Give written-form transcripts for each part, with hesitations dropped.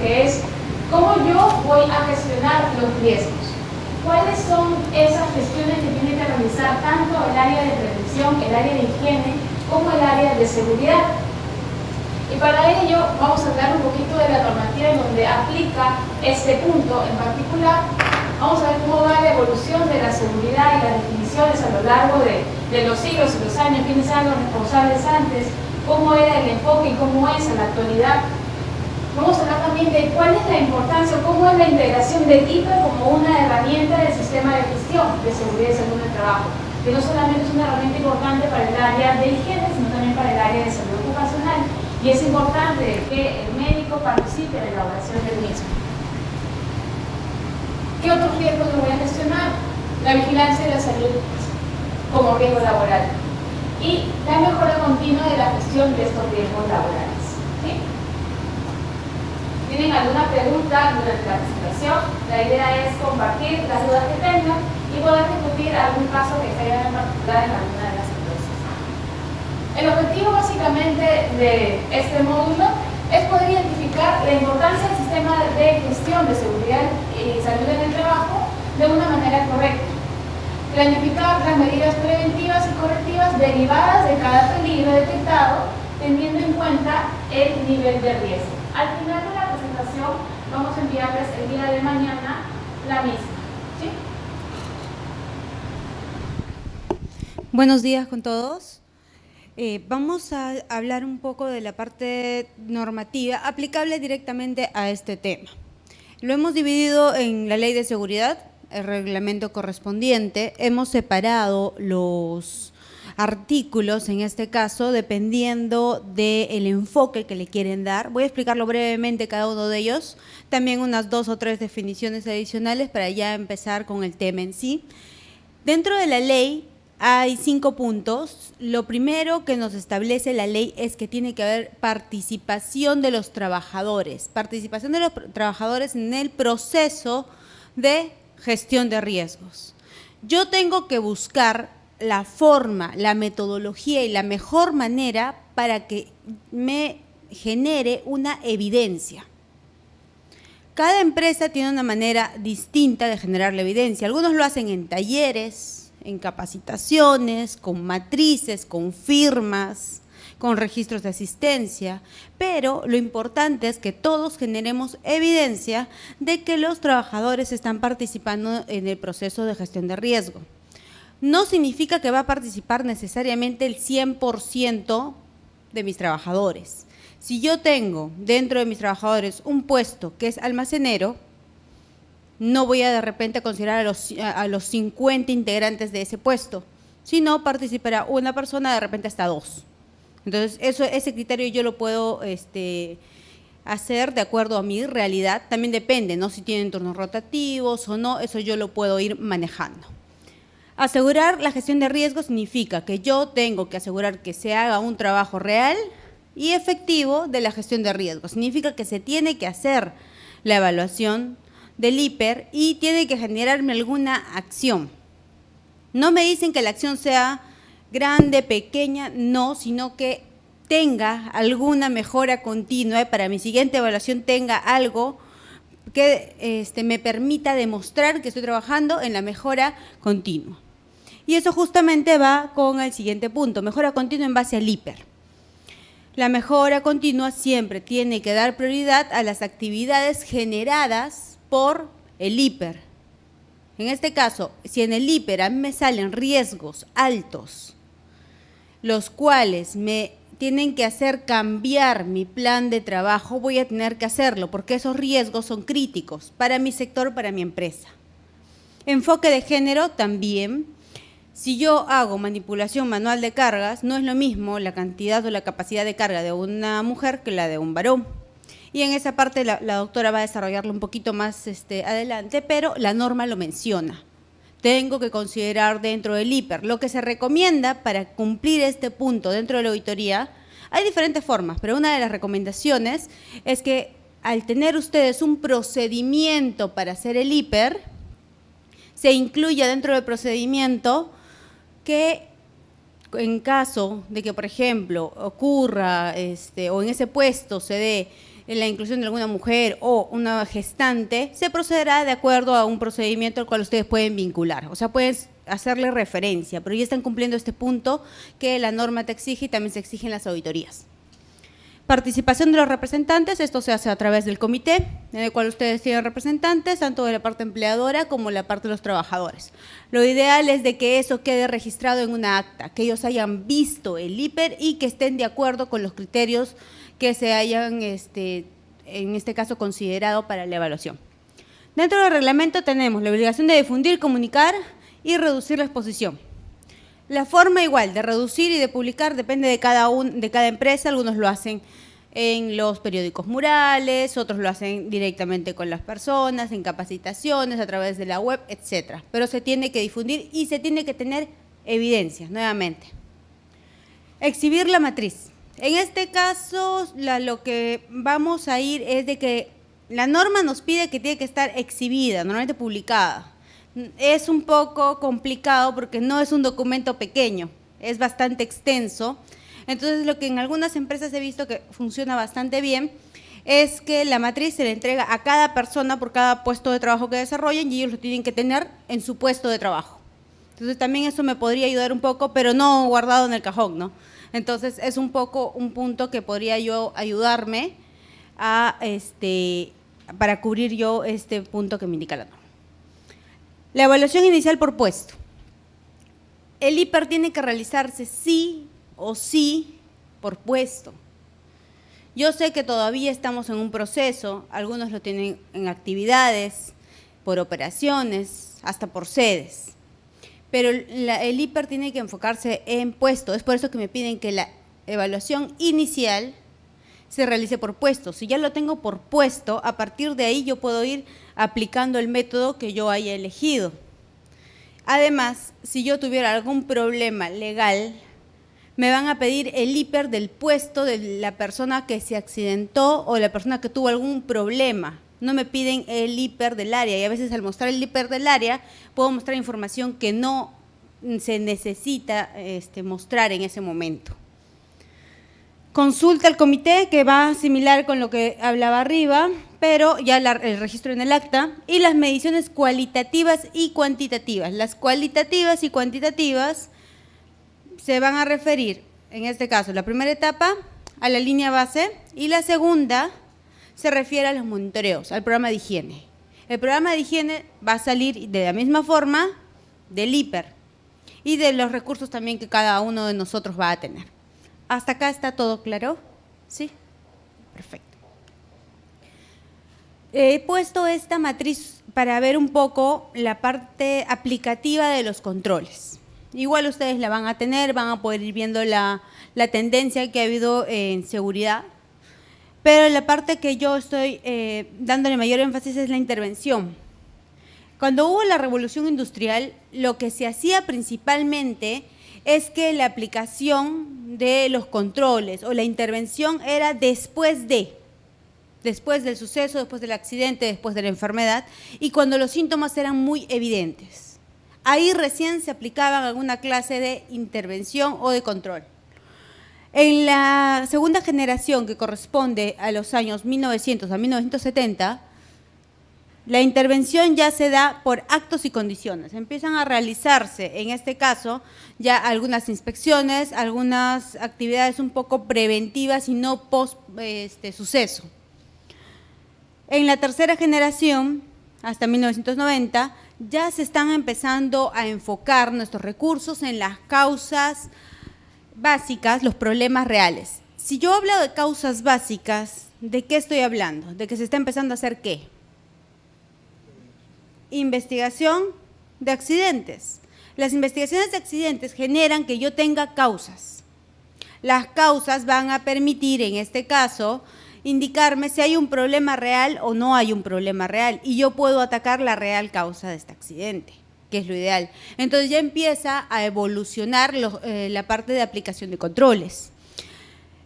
que es cómo yo voy a gestionar los riesgos. ¿Cuáles son esas gestiones que tiene que realizar tanto el área de prevención, el área de higiene, como el área de seguridad? Y para ello vamos a hablar un poquito de la normativa en donde aplica este punto en particular. Vamos a ver cómo va la evolución de la seguridad y las definiciones a lo largo de los siglos y los años, quiénes eran los responsables antes, cómo era el enfoque y cómo es en la actualidad. Vamos a hablar también de cuál es la importancia, cómo es la integración del IPE como una herramienta del sistema de gestión de seguridad y salud del trabajo, que no solamente es una herramienta importante para el área de higiene, sino también para el área de salud ocupacional, y es importante que el médico participe en la elaboración del mismo. ¿Qué otros riesgos lo voy a gestionar? La vigilancia de la salud como riesgo laboral y la mejora continua de la gestión de estos riesgos laborales. ¿Sí? ¿Tienen alguna pregunta durante la presentación? La idea es compartir las dudas que tengan y poder discutir algún caso que caiga en particular en alguna de las empresas. El objetivo básicamente de este módulo es poder identificar la importancia del sistema de gestión de seguridad y salud en el trabajo de una manera correcta. Planificar las medidas preventivas y correctivas derivadas de cada peligro detectado, teniendo en cuenta el nivel de riesgo. Al final de la presentación vamos a enviarles el día de mañana la misma. ¿Sí? Buenos días con todos. Vamos a hablar un poco de la parte normativa aplicable directamente a este tema. Lo hemos dividido en la Ley de Seguridad, el reglamento correspondiente. Hemos separado los artículos, en este caso, dependiendo del enfoque que le quieren dar. Voy a explicarlo brevemente cada uno de ellos, también unas 2 o 3 definiciones adicionales para ya empezar con el tema en sí. Dentro de la ley hay 5 puntos. Lo primero que nos establece la ley es que tiene que haber participación de los trabajadores, en el proceso de gestión de riesgos. Yo tengo que buscar la forma, la metodología y la mejor manera para que me genere una evidencia. Cada empresa tiene una manera distinta de generar la evidencia. Algunos lo hacen en talleres, en capacitaciones, con matrices, con firmas, con registros de asistencia, pero lo importante es que todos generemos evidencia de que los trabajadores están participando en el proceso de gestión de riesgo. No significa que va a participar necesariamente el 100% de mis trabajadores. Si yo tengo dentro de mis trabajadores un puesto que es almacenero, no voy a de repente considerar a los 50 integrantes de ese puesto, sino participará una persona, de repente hasta 2. Entonces, ese criterio yo lo puedo hacer de acuerdo a mi realidad. También depende, ¿no? Si tienen turnos rotativos o no, eso yo lo puedo ir manejando. Asegurar la gestión de riesgo significa que yo tengo que asegurar que se haga un trabajo real y efectivo de la gestión de riesgo. Significa que se tiene que hacer la evaluación del IPER y tiene que generarme alguna acción. No me dicen que la acción sea grande, pequeña, no, sino que tenga alguna mejora continua y para mi siguiente evaluación tenga algo que me permita demostrar que estoy trabajando en la mejora continua. Y eso justamente va con el siguiente punto, mejora continua en base al IPER. La mejora continua siempre tiene que dar prioridad a las actividades generadas por el IPER. En este caso, si en el IPER a mí me salen riesgos altos, los cuales me tienen que hacer cambiar mi plan de trabajo, voy a tener que hacerlo porque esos riesgos son críticos para mi sector, para mi empresa. Enfoque de género también. Si yo hago manipulación manual de cargas, no es lo mismo la cantidad o la capacidad de carga de una mujer que la de un varón. Y en esa parte la doctora va a desarrollarlo un poquito más adelante, pero la norma lo menciona. Tengo que considerar dentro del IPER. Lo que se recomienda para cumplir este punto dentro de la auditoría, hay diferentes formas, pero una de las recomendaciones es que al tener ustedes un procedimiento para hacer el IPER, se incluya dentro del procedimiento que en caso de que, por ejemplo, ocurra o en ese puesto se dé la inclusión de alguna mujer o una gestante, se procederá de acuerdo a un procedimiento al cual ustedes pueden vincular. O sea, pueden hacerle referencia, pero ya están cumpliendo este punto que la norma te exige y también se exigen las auditorías. Participación de los representantes, esto se hace a través del comité, en el cual ustedes tienen representantes, tanto de la parte empleadora como de la parte de los trabajadores. Lo ideal es de que eso quede registrado en una acta, que ellos hayan visto el IPER y que estén de acuerdo con los criterios que se hayan, en este caso, considerado para la evaluación. Dentro del reglamento tenemos la obligación de difundir, comunicar y reducir la exposición. La forma igual de reducir y de publicar depende de cada empresa. Algunos lo hacen en los periódicos murales, otros lo hacen directamente con las personas, en capacitaciones, a través de la web, etcétera. Pero se tiene que difundir y se tiene que tener evidencias, nuevamente. Exhibir la matriz. En este caso, lo que vamos a ir es de que la norma nos pide que tiene que estar exhibida, normalmente publicada. Es un poco complicado porque no es un documento pequeño, es bastante extenso. Entonces, lo que en algunas empresas he visto que funciona bastante bien es que la matriz se le entrega a cada persona por cada puesto de trabajo que desarrollen y ellos lo tienen que tener en su puesto de trabajo. Entonces, también eso me podría ayudar un poco, pero no guardado en el cajón, ¿no? Entonces, es un poco un punto que podría yo ayudarme a para cubrir yo este punto que me indica la norma. La evaluación inicial por puesto. El IPER tiene que realizarse sí o sí por puesto. Yo sé que todavía estamos en un proceso, algunos lo tienen en actividades, por operaciones, hasta por sedes. Pero el IPER tiene que enfocarse en puesto, es por eso que me piden que la evaluación inicial se realice por puesto. Si ya lo tengo por puesto, a partir de ahí yo puedo ir aplicando el método que yo haya elegido. Además, si yo tuviera algún problema legal, me van a pedir el IPER del puesto de la persona que se accidentó o la persona que tuvo algún problema. No me piden el IPER del área y a veces al mostrar el IPER del área puedo mostrar información que no se necesita mostrar en ese momento. Consulta al comité, que va similar con lo que hablaba arriba, pero ya el registro en el acta, y las mediciones cualitativas y cuantitativas. Las cualitativas y cuantitativas se van a referir, en este caso, la primera etapa a la línea base y la segunda se refiere a los monitoreos, al programa de higiene. El programa de higiene va a salir de la misma forma del IPER y de los recursos también que cada uno de nosotros va a tener. ¿Hasta acá está todo claro? ¿Sí? Perfecto. He puesto esta matriz para ver un poco la parte aplicativa de los controles. Igual ustedes la van a tener, van a poder ir viendo la tendencia que ha habido en seguridad, pero la parte que yo estoy dándole mayor énfasis es la intervención. Cuando hubo la revolución industrial, lo que se hacía principalmente es que la aplicación de los controles o la intervención era después del suceso, después del accidente, después de la enfermedad, y cuando los síntomas eran muy evidentes. Ahí recién se aplicaban alguna clase de intervención o de control. En la segunda generación, que corresponde a los años 1900 a 1970, la intervención ya se da por actos y condiciones. Empiezan a realizarse, en este caso, ya algunas inspecciones, algunas actividades un poco preventivas y no post suceso. En la tercera generación, hasta 1990, ya se están empezando a enfocar nuestros recursos en las causas básicas, los problemas reales. Si yo hablo de causas básicas, ¿de qué estoy hablando? ¿De que se está empezando a hacer qué? Investigación de accidentes. Las investigaciones de accidentes generan que yo tenga causas. Las causas van a permitir, en este caso, indicarme si hay un problema real o no hay un problema real y yo puedo atacar la real causa de este accidente, que es lo ideal. Entonces ya empieza a evolucionar la parte de aplicación de controles.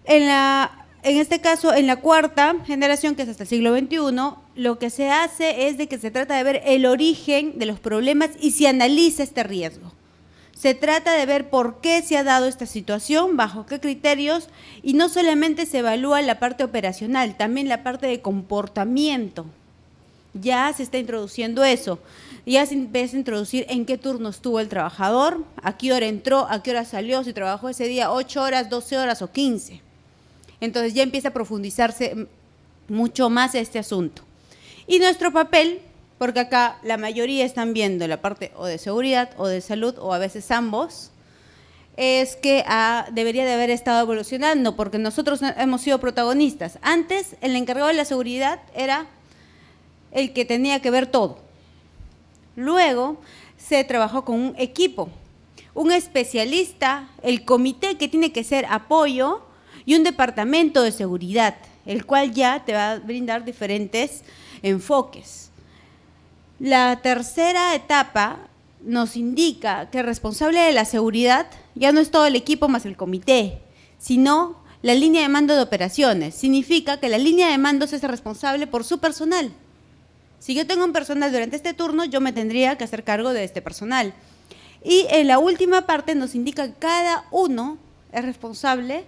En este caso, en la cuarta generación, que es hasta el siglo XXI, lo que se hace es de que se trata de ver el origen de los problemas y se analiza este riesgo. Se trata de ver por qué se ha dado esta situación, bajo qué criterios, y no solamente se evalúa la parte operacional, también la parte de comportamiento. Ya se está introduciendo eso, ya se empieza a introducir en qué turno estuvo el trabajador, a qué hora entró, a qué hora salió, si trabajó ese día 8 horas, 12 horas o 15. Entonces ya empieza a profundizarse mucho más este asunto. Y nuestro papel, porque acá la mayoría están viendo la parte o de seguridad o de salud o a veces ambos, es que debería de haber estado evolucionando porque nosotros hemos sido protagonistas. Antes el encargado de la seguridad era el que tenía que ver todo. Luego se trabajó con un equipo, un especialista, el comité que tiene que ser apoyo y un departamento de seguridad, el cual ya te va a brindar diferentes enfoques. La tercera etapa nos indica que el responsable de la seguridad ya no es todo el equipo más el comité, sino la línea de mando de operaciones. Significa que la línea de mando es responsable por su personal. Si yo tengo un personal durante este turno, yo me tendría que hacer cargo de este personal. Y en la última parte nos indica que cada uno es responsable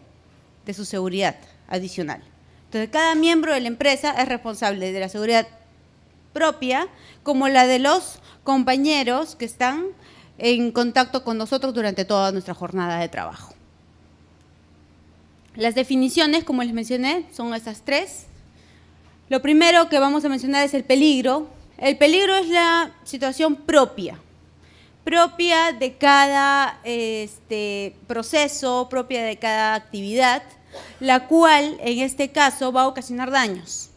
de su seguridad adicional. Entonces, cada miembro de la empresa es responsable de la seguridad propia, como la de los compañeros que están en contacto con nosotros durante toda nuestra jornada de trabajo. Las definiciones, como les mencioné, son estas tres. Lo primero que vamos a mencionar es el peligro. El peligro es la situación propia de cada proceso, propia de cada actividad, la cual en este caso va a ocasionar daños.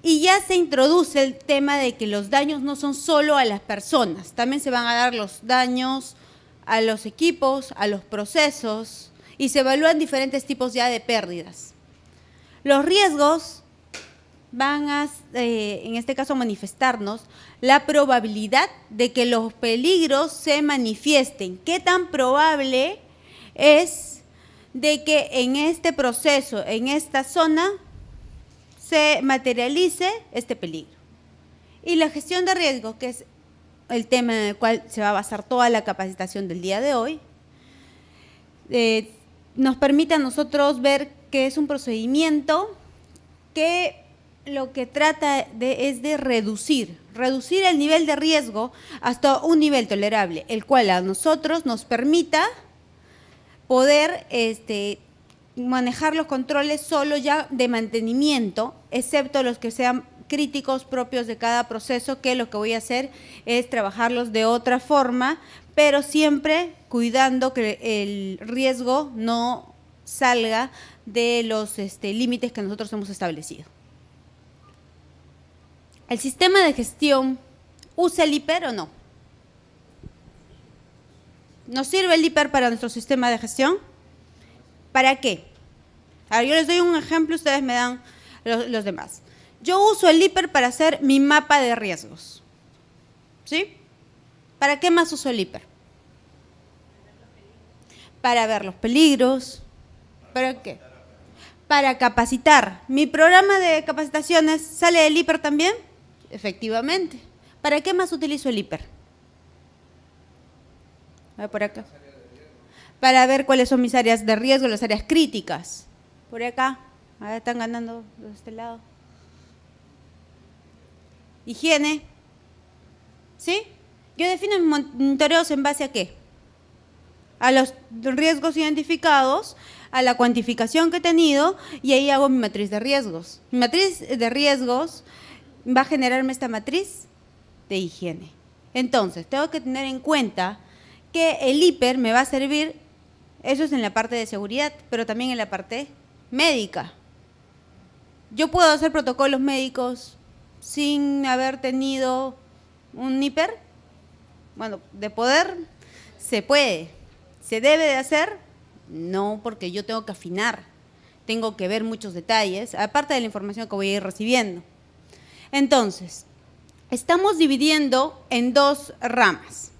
Y ya se introduce el tema de que los daños no son solo a las personas, también se van a dar los daños a los equipos, a los procesos, y se evalúan diferentes tipos ya de pérdidas. Los riesgos van a, en este caso, manifestarnos la probabilidad de que los peligros se manifiesten. ¿Qué tan probable es de que en este proceso, en esta zona, se materialice este peligro? Y la gestión de riesgo, que es el tema en el cual se va a basar toda la capacitación del día de hoy, nos permite a nosotros ver que es un procedimiento que lo que trata es de reducir el nivel de riesgo hasta un nivel tolerable, el cual a nosotros nos permita poder manejar los controles solo ya de mantenimiento, excepto los que sean críticos propios de cada proceso, que lo que voy a hacer es trabajarlos de otra forma, pero siempre cuidando que el riesgo no salga de los límites que nosotros hemos establecido. ¿El sistema de gestión usa el IPER o no? ¿Nos sirve el IPER para nuestro sistema de gestión? ¿Para qué? Ahora yo les doy un ejemplo, ustedes me dan los demás. Yo uso el IPER para hacer mi mapa de riesgos. ¿Sí? ¿Para qué más uso el IPER? Para ver los peligros. ¿Para qué? Para capacitar. ¿Mi programa de capacitaciones sale del IPER también? Efectivamente. ¿Para qué más utilizo el IPER? Por acá. Para ver cuáles son mis áreas de riesgo, las áreas críticas. Por acá. Ahora están ganando de este lado. Higiene. ¿Sí? Yo defino mis monitoreos en base a ¿qué? A los riesgos identificados, a la cuantificación que he tenido, y ahí hago mi matriz de riesgos. Mi matriz de riesgos va a generarme esta matriz de higiene. Entonces, tengo que tener en cuenta que el IPER me va a servir, eso es en la parte de seguridad, pero también en la parte médica. Yo puedo hacer protocolos médicos sin haber tenido un IPER. Bueno, de poder, se puede. ¿Se debe de hacer? No, porque yo tengo que afinar, tengo que ver muchos detalles, aparte de la información que voy a ir recibiendo. Entonces, estamos dividiendo en dos ramas.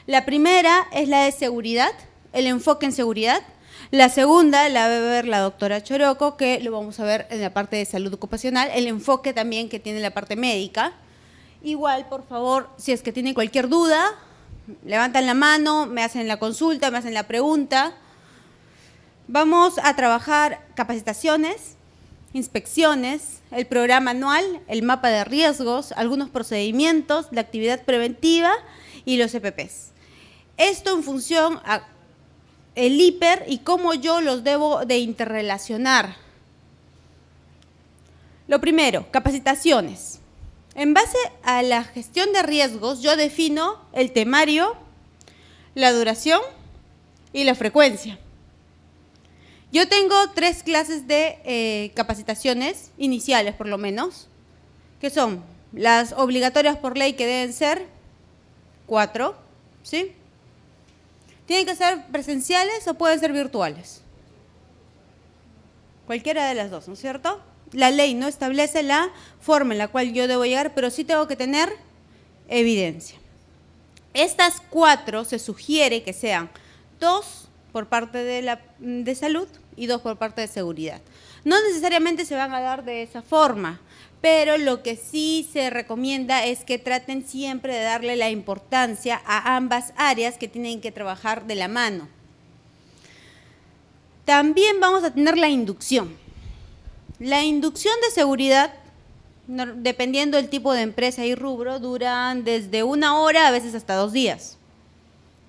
La primera es la de seguridad, el enfoque en seguridad. La segunda la va a ver la doctora Choroco, que lo vamos a ver en la parte de salud ocupacional, el enfoque también que tiene la parte médica. Igual, por favor, si es que tienen cualquier duda, levantan la mano, me hacen la consulta, me hacen la pregunta. Vamos a trabajar capacitaciones, inspecciones, el programa anual, el mapa de riesgos, algunos procedimientos, la actividad preventiva y los EPPs. Esto en función a el hiper y cómo yo los debo de interrelacionar. Lo primero, capacitaciones. En base a la gestión de riesgos, yo defino el temario, la duración y la frecuencia. Yo tengo 3 clases de capacitaciones iniciales, por lo menos, que son las obligatorias por ley, que deben ser 4, ¿sí? ¿Tienen que ser presenciales o pueden ser virtuales? Cualquiera de las dos, ¿no es cierto? La ley no establece la forma en la cual yo debo llegar, pero sí tengo que tener evidencia. Estas 4 se sugiere que sean 2 por parte de salud y 2 por parte de seguridad. No necesariamente se van a dar de esa forma, pero lo que sí se recomienda es que traten siempre de darle la importancia a ambas áreas que tienen que trabajar de la mano. También vamos a tener la inducción. La inducción de seguridad, dependiendo del tipo de empresa y rubro, duran desde 1 hora a veces hasta 2 días.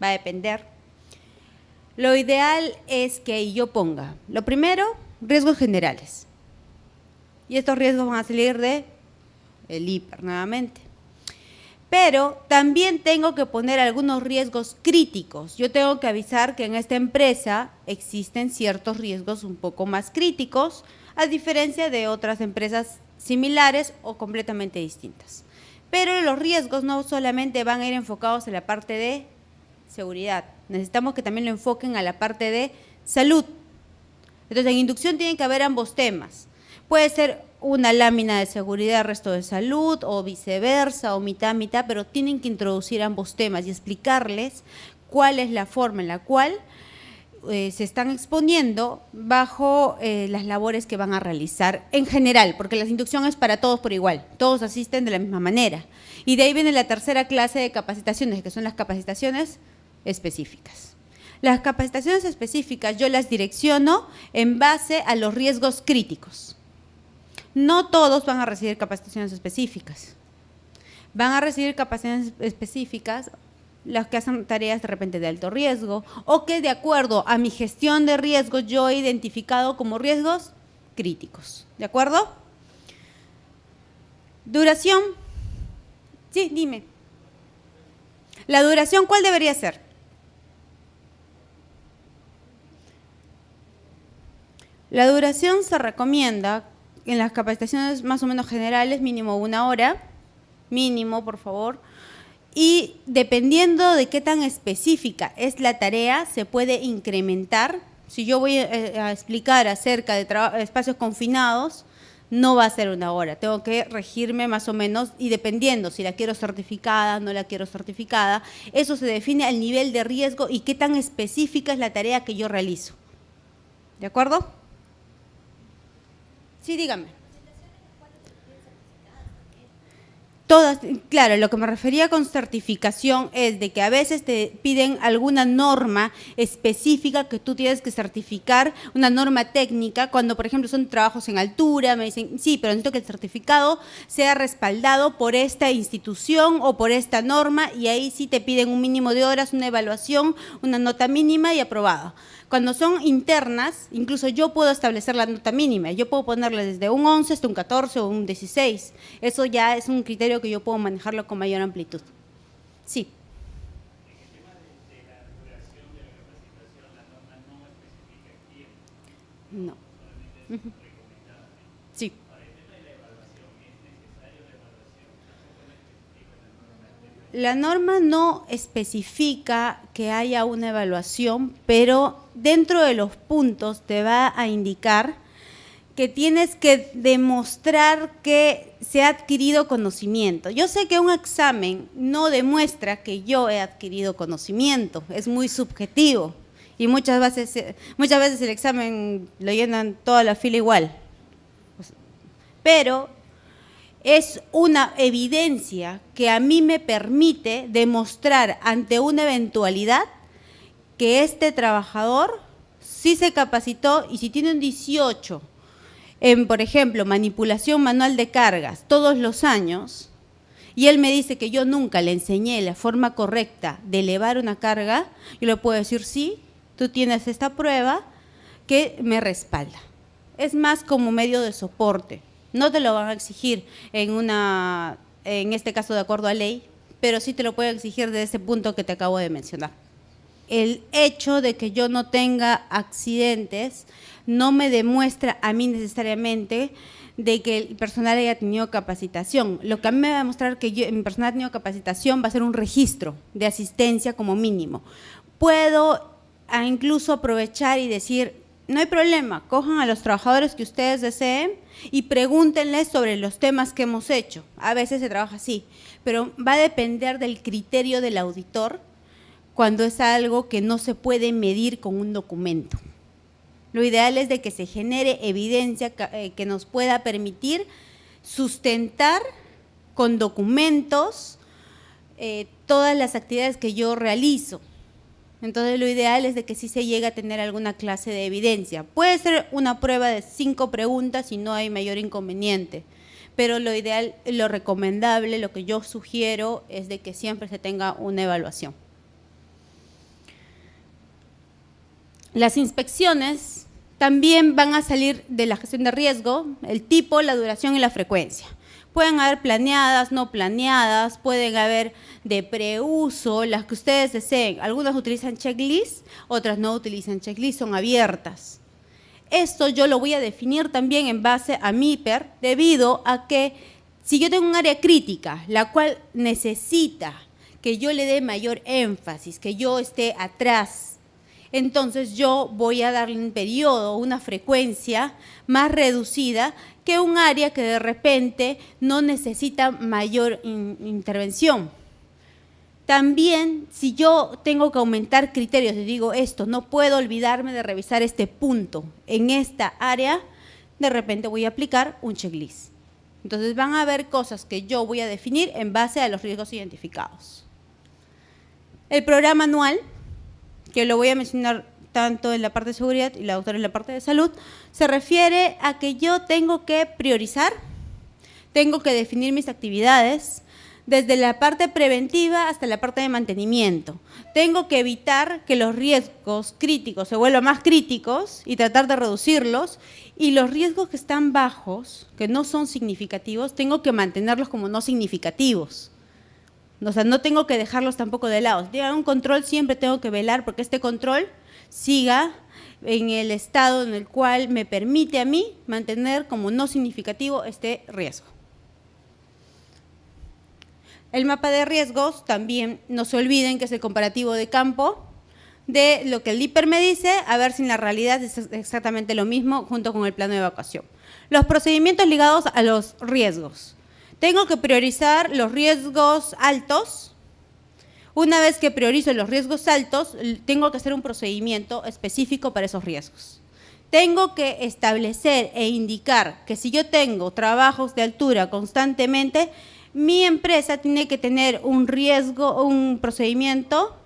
Va a depender. Lo ideal es que yo ponga, lo primero, riesgos generales. Y estos riesgos van a salir de el hiper nuevamente. Pero también tengo que poner algunos riesgos críticos. Yo tengo que avisar que en esta empresa existen ciertos riesgos un poco más críticos, a diferencia de otras empresas similares o completamente distintas. Pero los riesgos no solamente van a ir enfocados en la parte de seguridad, necesitamos que también lo enfoquen a la parte de salud. Entonces, en inducción tienen que haber ambos temas. Puede ser una lámina de seguridad, resto de salud, o viceversa, o mitad, mitad, pero tienen que introducir ambos temas y explicarles cuál es la forma en la cual se están exponiendo bajo las labores que van a realizar en general, porque la inducción es para todos por igual, todos asisten de la misma manera. Y de ahí viene la tercera clase de capacitaciones, que son las capacitaciones específicas. Las capacitaciones específicas yo las direcciono en base a los riesgos críticos. No todos van a recibir capacitaciones específicas. Van a recibir capacitaciones específicas los que hacen tareas de repente de alto riesgo o que de acuerdo a mi gestión de riesgos yo he identificado como riesgos críticos. ¿De acuerdo? Duración. Sí, dime. La duración, ¿cuál debería ser? La duración se recomienda en las capacitaciones más o menos generales, mínimo 1 hora, mínimo, por favor, y dependiendo de qué tan específica es la tarea, se puede incrementar. Si yo voy a explicar acerca de espacios confinados, no va a ser 1 hora, tengo que regirme más o menos y dependiendo si la quiero certificada, no la quiero certificada, eso se define al nivel de riesgo y qué tan específica es la tarea que yo realizo. ¿De acuerdo? Sí, dígame. Todas, claro, lo que me refería con certificación es de que a veces te piden alguna norma específica que tú tienes que certificar, una norma técnica, cuando por ejemplo son trabajos en altura, me dicen, sí, pero necesito que el certificado sea respaldado por esta institución o por esta norma y ahí sí te piden un mínimo de horas, una evaluación, una nota mínima y aprobada. Cuando son internas, incluso yo puedo establecer la nota mínima, yo puedo ponerle desde un 11 hasta un 14 o un 16. Eso ya es un criterio que yo puedo manejarlo con mayor amplitud. Sí. En el tema de la duración de la capacitación, la norma no especifica el tiempo. No. Solamente es recomendada. Sí. Para el tema de la evaluación, ¿es necesario la evaluación? Tampoco no especifica la norma. La norma no especifica que haya una evaluación, pero dentro de los puntos te va a indicar que tienes que demostrar que se ha adquirido conocimiento. Yo sé que un examen no demuestra que yo he adquirido conocimiento, es muy subjetivo y muchas veces el examen lo llenan toda la fila igual. Pero es una evidencia que a mí me permite demostrar ante una eventualidad que este trabajador sí se capacitó y si tiene un 18 en, por ejemplo, manipulación manual de cargas todos los años, y él me dice que yo nunca le enseñé la forma correcta de elevar una carga, yo le puedo decir, sí, tú tienes esta prueba que me respalda. Es más como medio de soporte. No te lo van a exigir en este caso de acuerdo a ley, pero sí te lo pueden exigir de ese punto que te acabo de mencionar. El hecho de que yo no tenga accidentes no me demuestra a mí necesariamente de que el personal haya tenido capacitación. Lo que a mí me va a demostrar que mi personal ha tenido capacitación va a ser un registro de asistencia como mínimo. Puedo incluso aprovechar y decir, no hay problema, cojan a los trabajadores que ustedes deseen y pregúntenles sobre los temas que hemos hecho. A veces se trabaja así, pero va a depender del criterio del auditor cuando es algo que no se puede medir con un documento. Lo ideal es de que se genere evidencia que nos pueda permitir sustentar con documentos todas las actividades que yo realizo. Entonces, lo ideal es de que sí se llegue a tener alguna clase de evidencia. Puede ser una prueba de 5 preguntas y no hay mayor inconveniente, pero lo ideal, lo recomendable, lo que yo sugiero es de que siempre se tenga una evaluación. Las inspecciones también van a salir de la gestión de riesgo, el tipo, la duración y la frecuencia. Pueden haber planeadas, no planeadas, pueden haber de preuso, las que ustedes deseen. Algunas utilizan checklist, otras no utilizan checklist, son abiertas. Esto yo lo voy a definir también en base a MIPER, debido a que si yo tengo un área crítica, la cual necesita que yo le dé mayor énfasis, que yo esté atrás, entonces yo voy a darle un periodo, una frecuencia más reducida que un área que de repente no necesita mayor intervención. También, si yo tengo que aumentar criterios y digo esto, no puedo olvidarme de revisar este punto en esta área, de repente voy a aplicar un checklist. Entonces van a haber cosas que yo voy a definir en base a los riesgos identificados. El programa anual, que lo voy a mencionar tanto en la parte de seguridad y la doctora en la parte de salud, se refiere a que yo tengo que priorizar, tengo que definir mis actividades, desde la parte preventiva hasta la parte de mantenimiento. Tengo que evitar que los riesgos críticos se vuelvan más críticos y tratar de reducirlos, y los riesgos que están bajos, que no son significativos, tengo que mantenerlos como no significativos. O sea, no tengo que dejarlos tampoco de lado. Si hay un control, siempre tengo que velar porque este control siga en el estado en el cual me permite a mí mantener como no significativo este riesgo. El mapa de riesgos también no se olviden que es el comparativo de campo de lo que el IPER me dice, a ver si en la realidad es exactamente lo mismo junto con el plano de evacuación. Los procedimientos ligados a los riesgos. Tengo que priorizar los riesgos altos. Una vez que priorizo los riesgos altos, tengo que hacer un procedimiento específico para esos riesgos. Tengo que establecer e indicar que si yo tengo trabajos de altura constantemente, mi empresa tiene que tener un riesgo, un procedimiento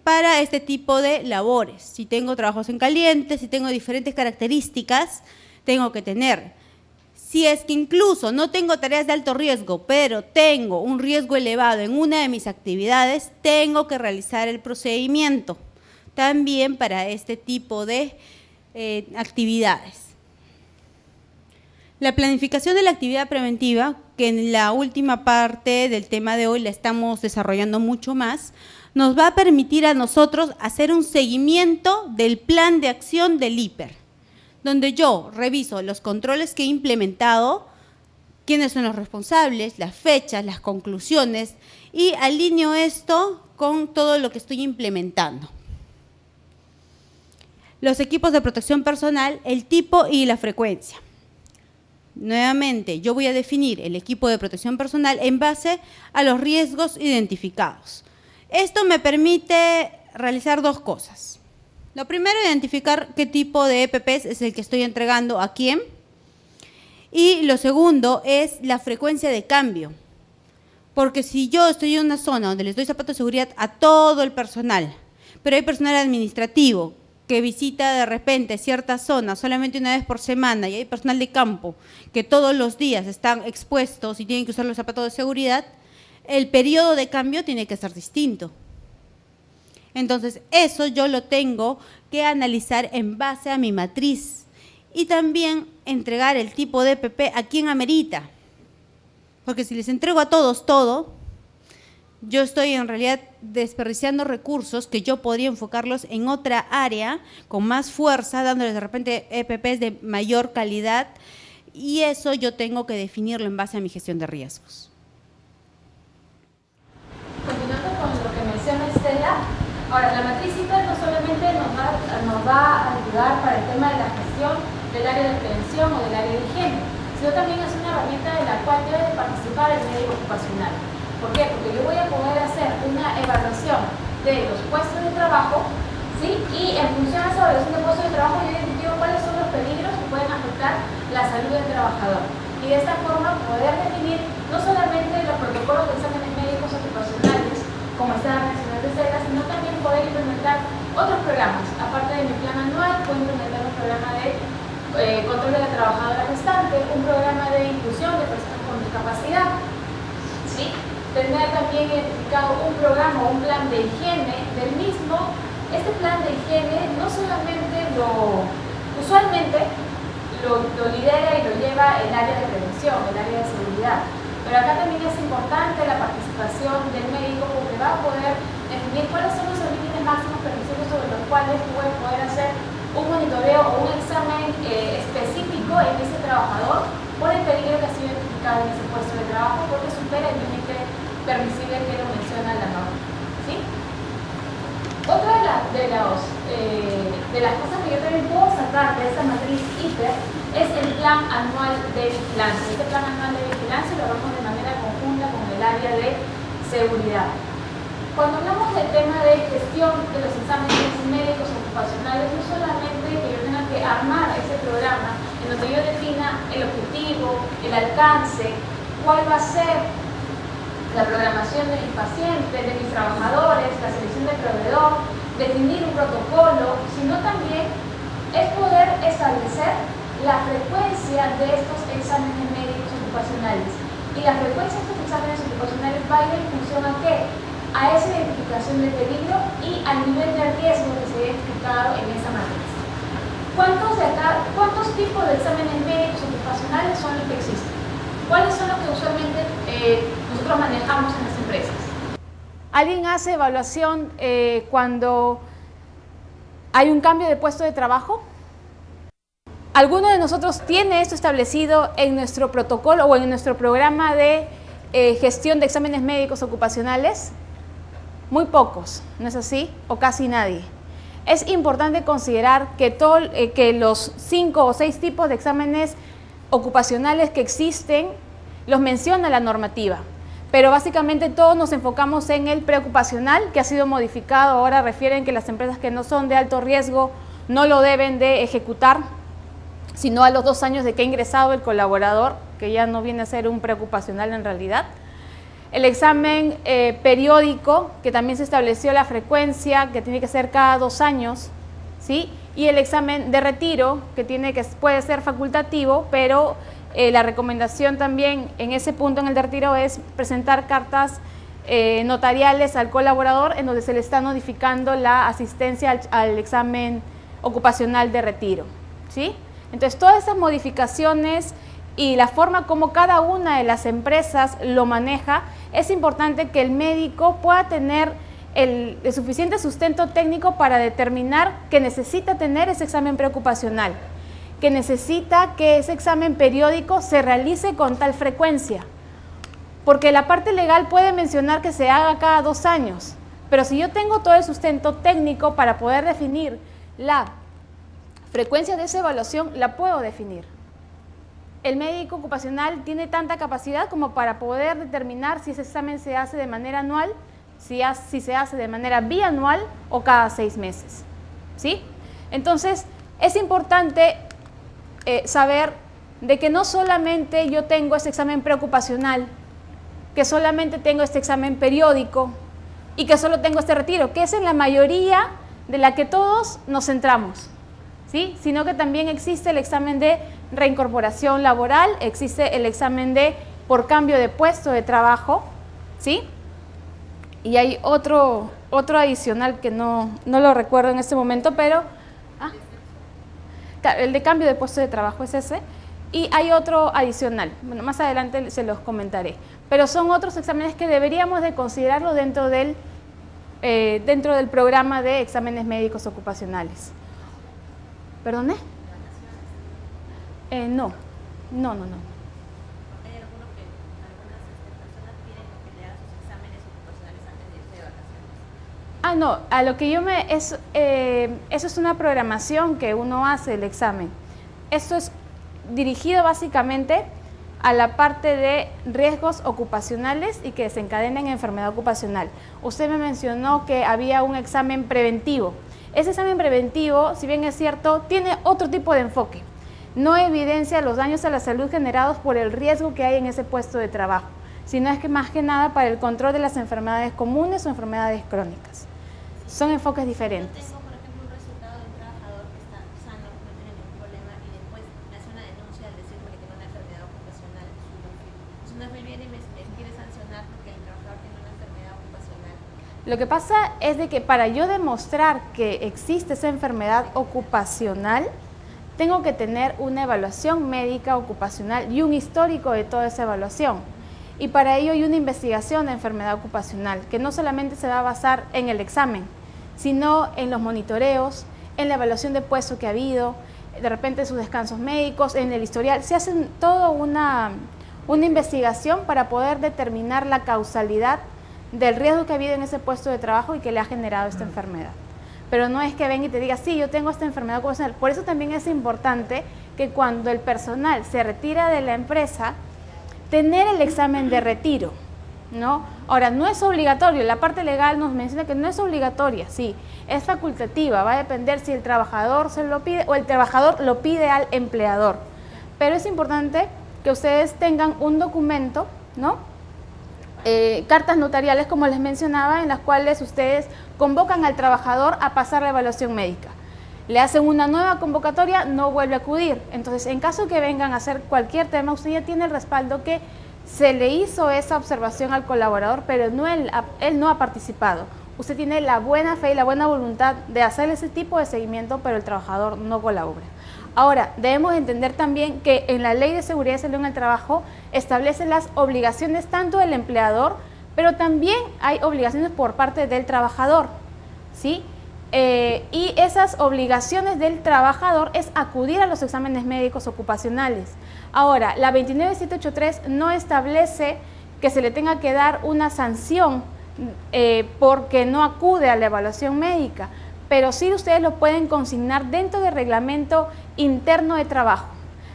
para este tipo de labores. Si tengo trabajos en caliente, si tengo diferentes características, tengo que tener. Si es que incluso no tengo tareas de alto riesgo, pero tengo un riesgo elevado en una de mis actividades, tengo que realizar el procedimiento también para este tipo de actividades. La planificación de la actividad preventiva, que en la última parte del tema de hoy la estamos desarrollando mucho más, nos va a permitir a nosotros hacer un seguimiento del plan de acción del IPER, donde yo reviso los controles que he implementado, quiénes son los responsables, las fechas, las conclusiones, y alineo esto con todo lo que estoy implementando. Los equipos de protección personal, el tipo y la frecuencia. Nuevamente, yo voy a definir el equipo de protección personal en base a los riesgos identificados. Esto me permite realizar dos cosas. Lo primero, identificar qué tipo de EPPs es el que estoy entregando a quién Y lo segundo es la frecuencia de cambio. Porque si yo estoy en una zona donde les doy zapatos de seguridad a todo el personal, pero hay personal administrativo que visita de repente cierta zona solamente una vez por semana y hay personal de campo que todos los días están expuestos y tienen que usar los zapatos de seguridad, el periodo de cambio tiene que ser distinto. Entonces, eso yo lo tengo que analizar en base a mi matriz y también entregar el tipo de EPP a quien amerita. Porque si les entrego a todos todo, yo estoy en realidad desperdiciando recursos que yo podría enfocarlos en otra área con más fuerza, dándoles de repente EPPs de mayor calidad, y eso yo tengo que definirlo en base a mi gestión de riesgos. Continuando con lo que menciona Estela, ahora la matriz IPER no solamente nos va a ayudar para el tema de la gestión del área de prevención o del área de higiene, sino también es una herramienta en la cual debe participar el médico ocupacional. ¿Por qué? Porque yo voy a poder hacer una evaluación de los puestos de trabajo, ¿sí? Y en función de esa evaluación de puestos de trabajo yo identifico cuáles son los peligros que pueden afectar la salud del trabajador. Y de esta forma poder definir no solamente los protocolos de exámenes médicos ocupacionales, como estaba mencionando Estela, sino también poder implementar otros programas. Aparte de mi plan anual, puedo implementar un programa de control de la trabajadora gestante, un programa de inclusión de personas con discapacidad, ¿sí? Tener también identificado un programa o un plan de higiene del mismo. Este plan de higiene no solamente usualmente lo lidera y lo lleva el área de prevención, el área de seguridad, pero acá también es importante la participación del médico porque va a poder definir cuáles son los límites máximos permisivos sobre los cuales puede poder hacer un monitoreo o un examen específico en ese trabajador por el peligro que ha sido identificado en ese puesto de trabajo porque supera el límite permisible que lo menciona la norma, ¿sí? Otra de las cosas que yo también puedo sacar de esta matriz IPER es el plan anual de vigilancia. Este plan anual de vigilancia lo vamos de manera conjunta con el área de seguridad. Cuando hablamos del tema de gestión de los exámenes médicos ocupacionales, no solamente que yo tenga que armar ese programa en donde yo defina el objetivo, el alcance, cuál va a ser la programación de mis pacientes, de mis trabajadores, la selección de proveedor, definir un protocolo, sino también es poder establecer la frecuencia de estos exámenes médicos ocupacionales. Y la frecuencia de estos exámenes ocupacionales va a ir en función a qué? A esa identificación de peligro y al nivel de riesgo que se ha identificado en esa matriz. ¿Cuántos tipos de exámenes médicos ocupacionales son los que existen? ¿Cuáles son los que usualmente nosotros manejamos en las empresas? ¿Alguien hace evaluación cuando hay un cambio de puesto de trabajo? ¿Alguno de nosotros tiene esto establecido en nuestro protocolo o en nuestro programa de gestión de exámenes médicos ocupacionales? Muy pocos, ¿no es así? O casi nadie. Es importante considerar que, que los 5 o 6 tipos de exámenes ocupacionales que existen los menciona la normativa, pero básicamente todos nos enfocamos en el preocupacional, que ha sido modificado. Ahora refieren que las empresas que no son de alto riesgo no lo deben de ejecutar, sino a los 2 años de que ha ingresado el colaborador, que ya no viene a ser un preocupacional en realidad. El examen periódico, que también se estableció la frecuencia, que tiene que ser cada 2 años, ¿sí? Y el examen de retiro, que puede ser facultativo, pero la recomendación también en ese punto en el de retiro es presentar cartas notariales al colaborador en donde se le está notificando la asistencia al examen ocupacional de retiro, ¿sí? Entonces, todas esas modificaciones y la forma como cada una de las empresas lo maneja, es importante que el médico pueda tener el suficiente sustento técnico para determinar que necesita tener ese examen preocupacional, que necesita que ese examen periódico se realice con tal frecuencia. Porque la parte legal puede mencionar que se haga cada 2 años, pero si yo tengo todo el sustento técnico para poder definir la frecuencia de esa evaluación, la puedo definir. El médico ocupacional tiene tanta capacidad como para poder determinar si ese examen se hace de manera anual, si se hace de manera bianual o cada 6 meses, ¿sí? Entonces, es importante saber de que no solamente yo tengo este examen preocupacional, que solamente tengo este examen periódico y que solo tengo este retiro, que es en la mayoría de la que todos nos centramos, ¿sí? Sino que también existe el examen de reincorporación laboral, existe el examen de por cambio de puesto de trabajo, ¿sí? Y hay otro adicional que no lo recuerdo en este momento, pero el de cambio de puesto de trabajo es ese. Y hay otro adicional, bueno, más adelante se los comentaré. Pero son otros exámenes que deberíamos de considerarlo dentro del programa de exámenes médicos ocupacionales. ¿Perdone? No. Hay algunos que algunas personas piden que le hagan sus exámenes ocupacionales antes de irse de vacaciones. No, a lo que yo eso es una programación que uno hace el examen. Esto es dirigido básicamente a la parte de riesgos ocupacionales y que desencadenen enfermedad ocupacional. Usted me mencionó que había un examen preventivo. Ese examen preventivo, si bien es cierto, tiene otro tipo de enfoque. No evidencia los daños a la salud generados por el riesgo que hay en ese puesto de trabajo, sino es que más que nada para el control de las enfermedades comunes o enfermedades crónicas. Son enfoques diferentes. Yo tengo, por ejemplo, un resultado de un trabajador que está sano, no tiene ningún problema, y después me hace una denuncia al decirme que tiene una enfermedad ocupacional. SUNAFIL viene y me quiere sancionar porque el trabajador tiene una enfermedad ocupacional. Lo que pasa es de que para yo demostrar que existe esa enfermedad ocupacional, tengo que tener una evaluación médica ocupacional y un histórico de toda esa evaluación. Y para ello hay una investigación de enfermedad ocupacional que no solamente se va a basar en el examen, sino en los monitoreos, en la evaluación de puesto que ha habido, de repente sus descansos médicos, en el historial. Se hace toda una investigación para poder determinar la causalidad del riesgo que ha habido en ese puesto de trabajo y que le ha generado esta enfermedad. Pero no es que venga y te diga, sí, yo tengo esta enfermedad ocupacional. Por eso también es importante que cuando el personal se retira de la empresa, tener el examen de retiro, ¿no? Ahora, no es obligatorio, la parte legal nos menciona que no es obligatoria, sí, es facultativa, va a depender si el trabajador se lo pide o el trabajador lo pide al empleador. Pero es importante que ustedes tengan un documento, ¿no? Cartas notariales, como les mencionaba, en las cuales ustedes convocan al trabajador a pasar la evaluación médica. Le hacen una nueva convocatoria, no vuelve a acudir. Entonces, en caso que vengan a hacer cualquier tema, usted ya tiene el respaldo que se le hizo esa observación al colaborador, pero él no ha participado. Usted tiene la buena fe y la buena voluntad de hacer ese tipo de seguimiento, pero el trabajador no colabora. Ahora, debemos entender también que en la Ley de Seguridad y Salud en el Trabajo establece las obligaciones tanto del empleador, pero también hay obligaciones por parte del trabajador, ¿sí? Y esas obligaciones del trabajador es acudir a los exámenes médicos ocupacionales. Ahora, la 29783 no establece que se le tenga que dar una sanción porque no acude a la evaluación médica, pero sí ustedes lo pueden consignar dentro del reglamento interno de trabajo.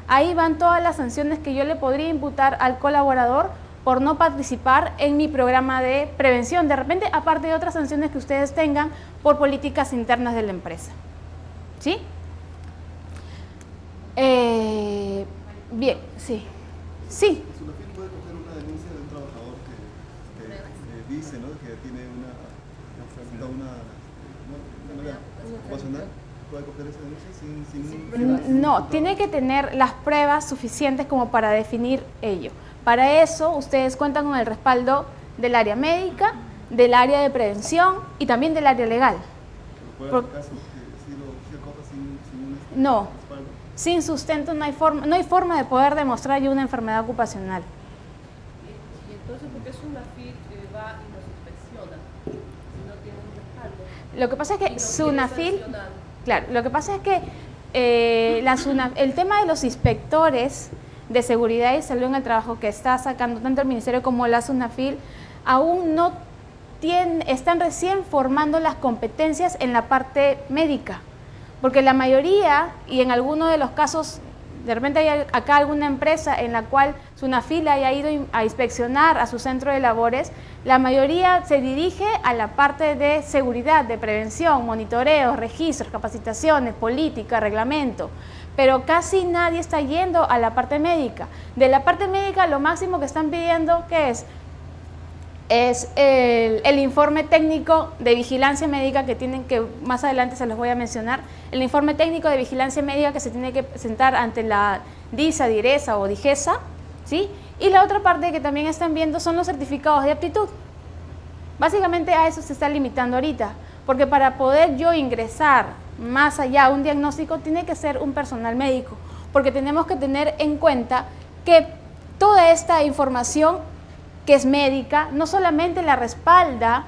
Ahí van todas las sanciones que yo le podría imputar al colaborador por no participar en mi programa de prevención, de repente, aparte de otras sanciones que ustedes tengan por políticas internas de la empresa. ¿Sí? Bien, sí. Sí. SUNAFIL puede coger una denuncia de un trabajador que dice, ¿no?, que tiene una enfermedad ocupacional. ¿Puede coger esa denuncia sin No, tiene que tener las pruebas suficientes como para definir ello. Para eso, ustedes cuentan con el respaldo del área médica, del área de prevención y también del área legal. ¿Puede haber casos que sí lo coja sin No, respaldo? sin sustento no hay forma de poder demostrar yo una enfermedad ocupacional. Y entonces, ¿por qué SUNAFIL va y nos inspecciona si no tiene un respaldo? Lo que pasa es que Y no SUNAFIL, quiere sancionar. claro, lo que pasa es que el tema de los inspectores de seguridad y salud en el trabajo que está sacando tanto el Ministerio como la SUNAFIL, aún no están recién formando las competencias en la parte médica, porque la mayoría, y en algunos de los casos, de repente hay acá alguna empresa en la cual SUNAFIL haya ido a inspeccionar a su centro de labores, la mayoría se dirige a la parte de seguridad, de prevención, monitoreos, registros, capacitaciones, política, reglamento. pero casi nadie está yendo a la parte médica. De la parte médica lo máximo que están pidiendo, ¿qué es? Es el informe técnico de vigilancia médica que tienen que, más adelante se los voy a mencionar, el informe técnico de vigilancia médica que se tiene que presentar ante la DISA, DIRESA o DIGESA, ¿sí? Y la otra parte que también están viendo son los certificados de aptitud. Básicamente a eso se está limitando ahorita, porque para poder yo ingresar más allá a un diagnóstico tiene que ser un personal médico, porque tenemos que tener en cuenta que toda esta información que es médica, no solamente la respalda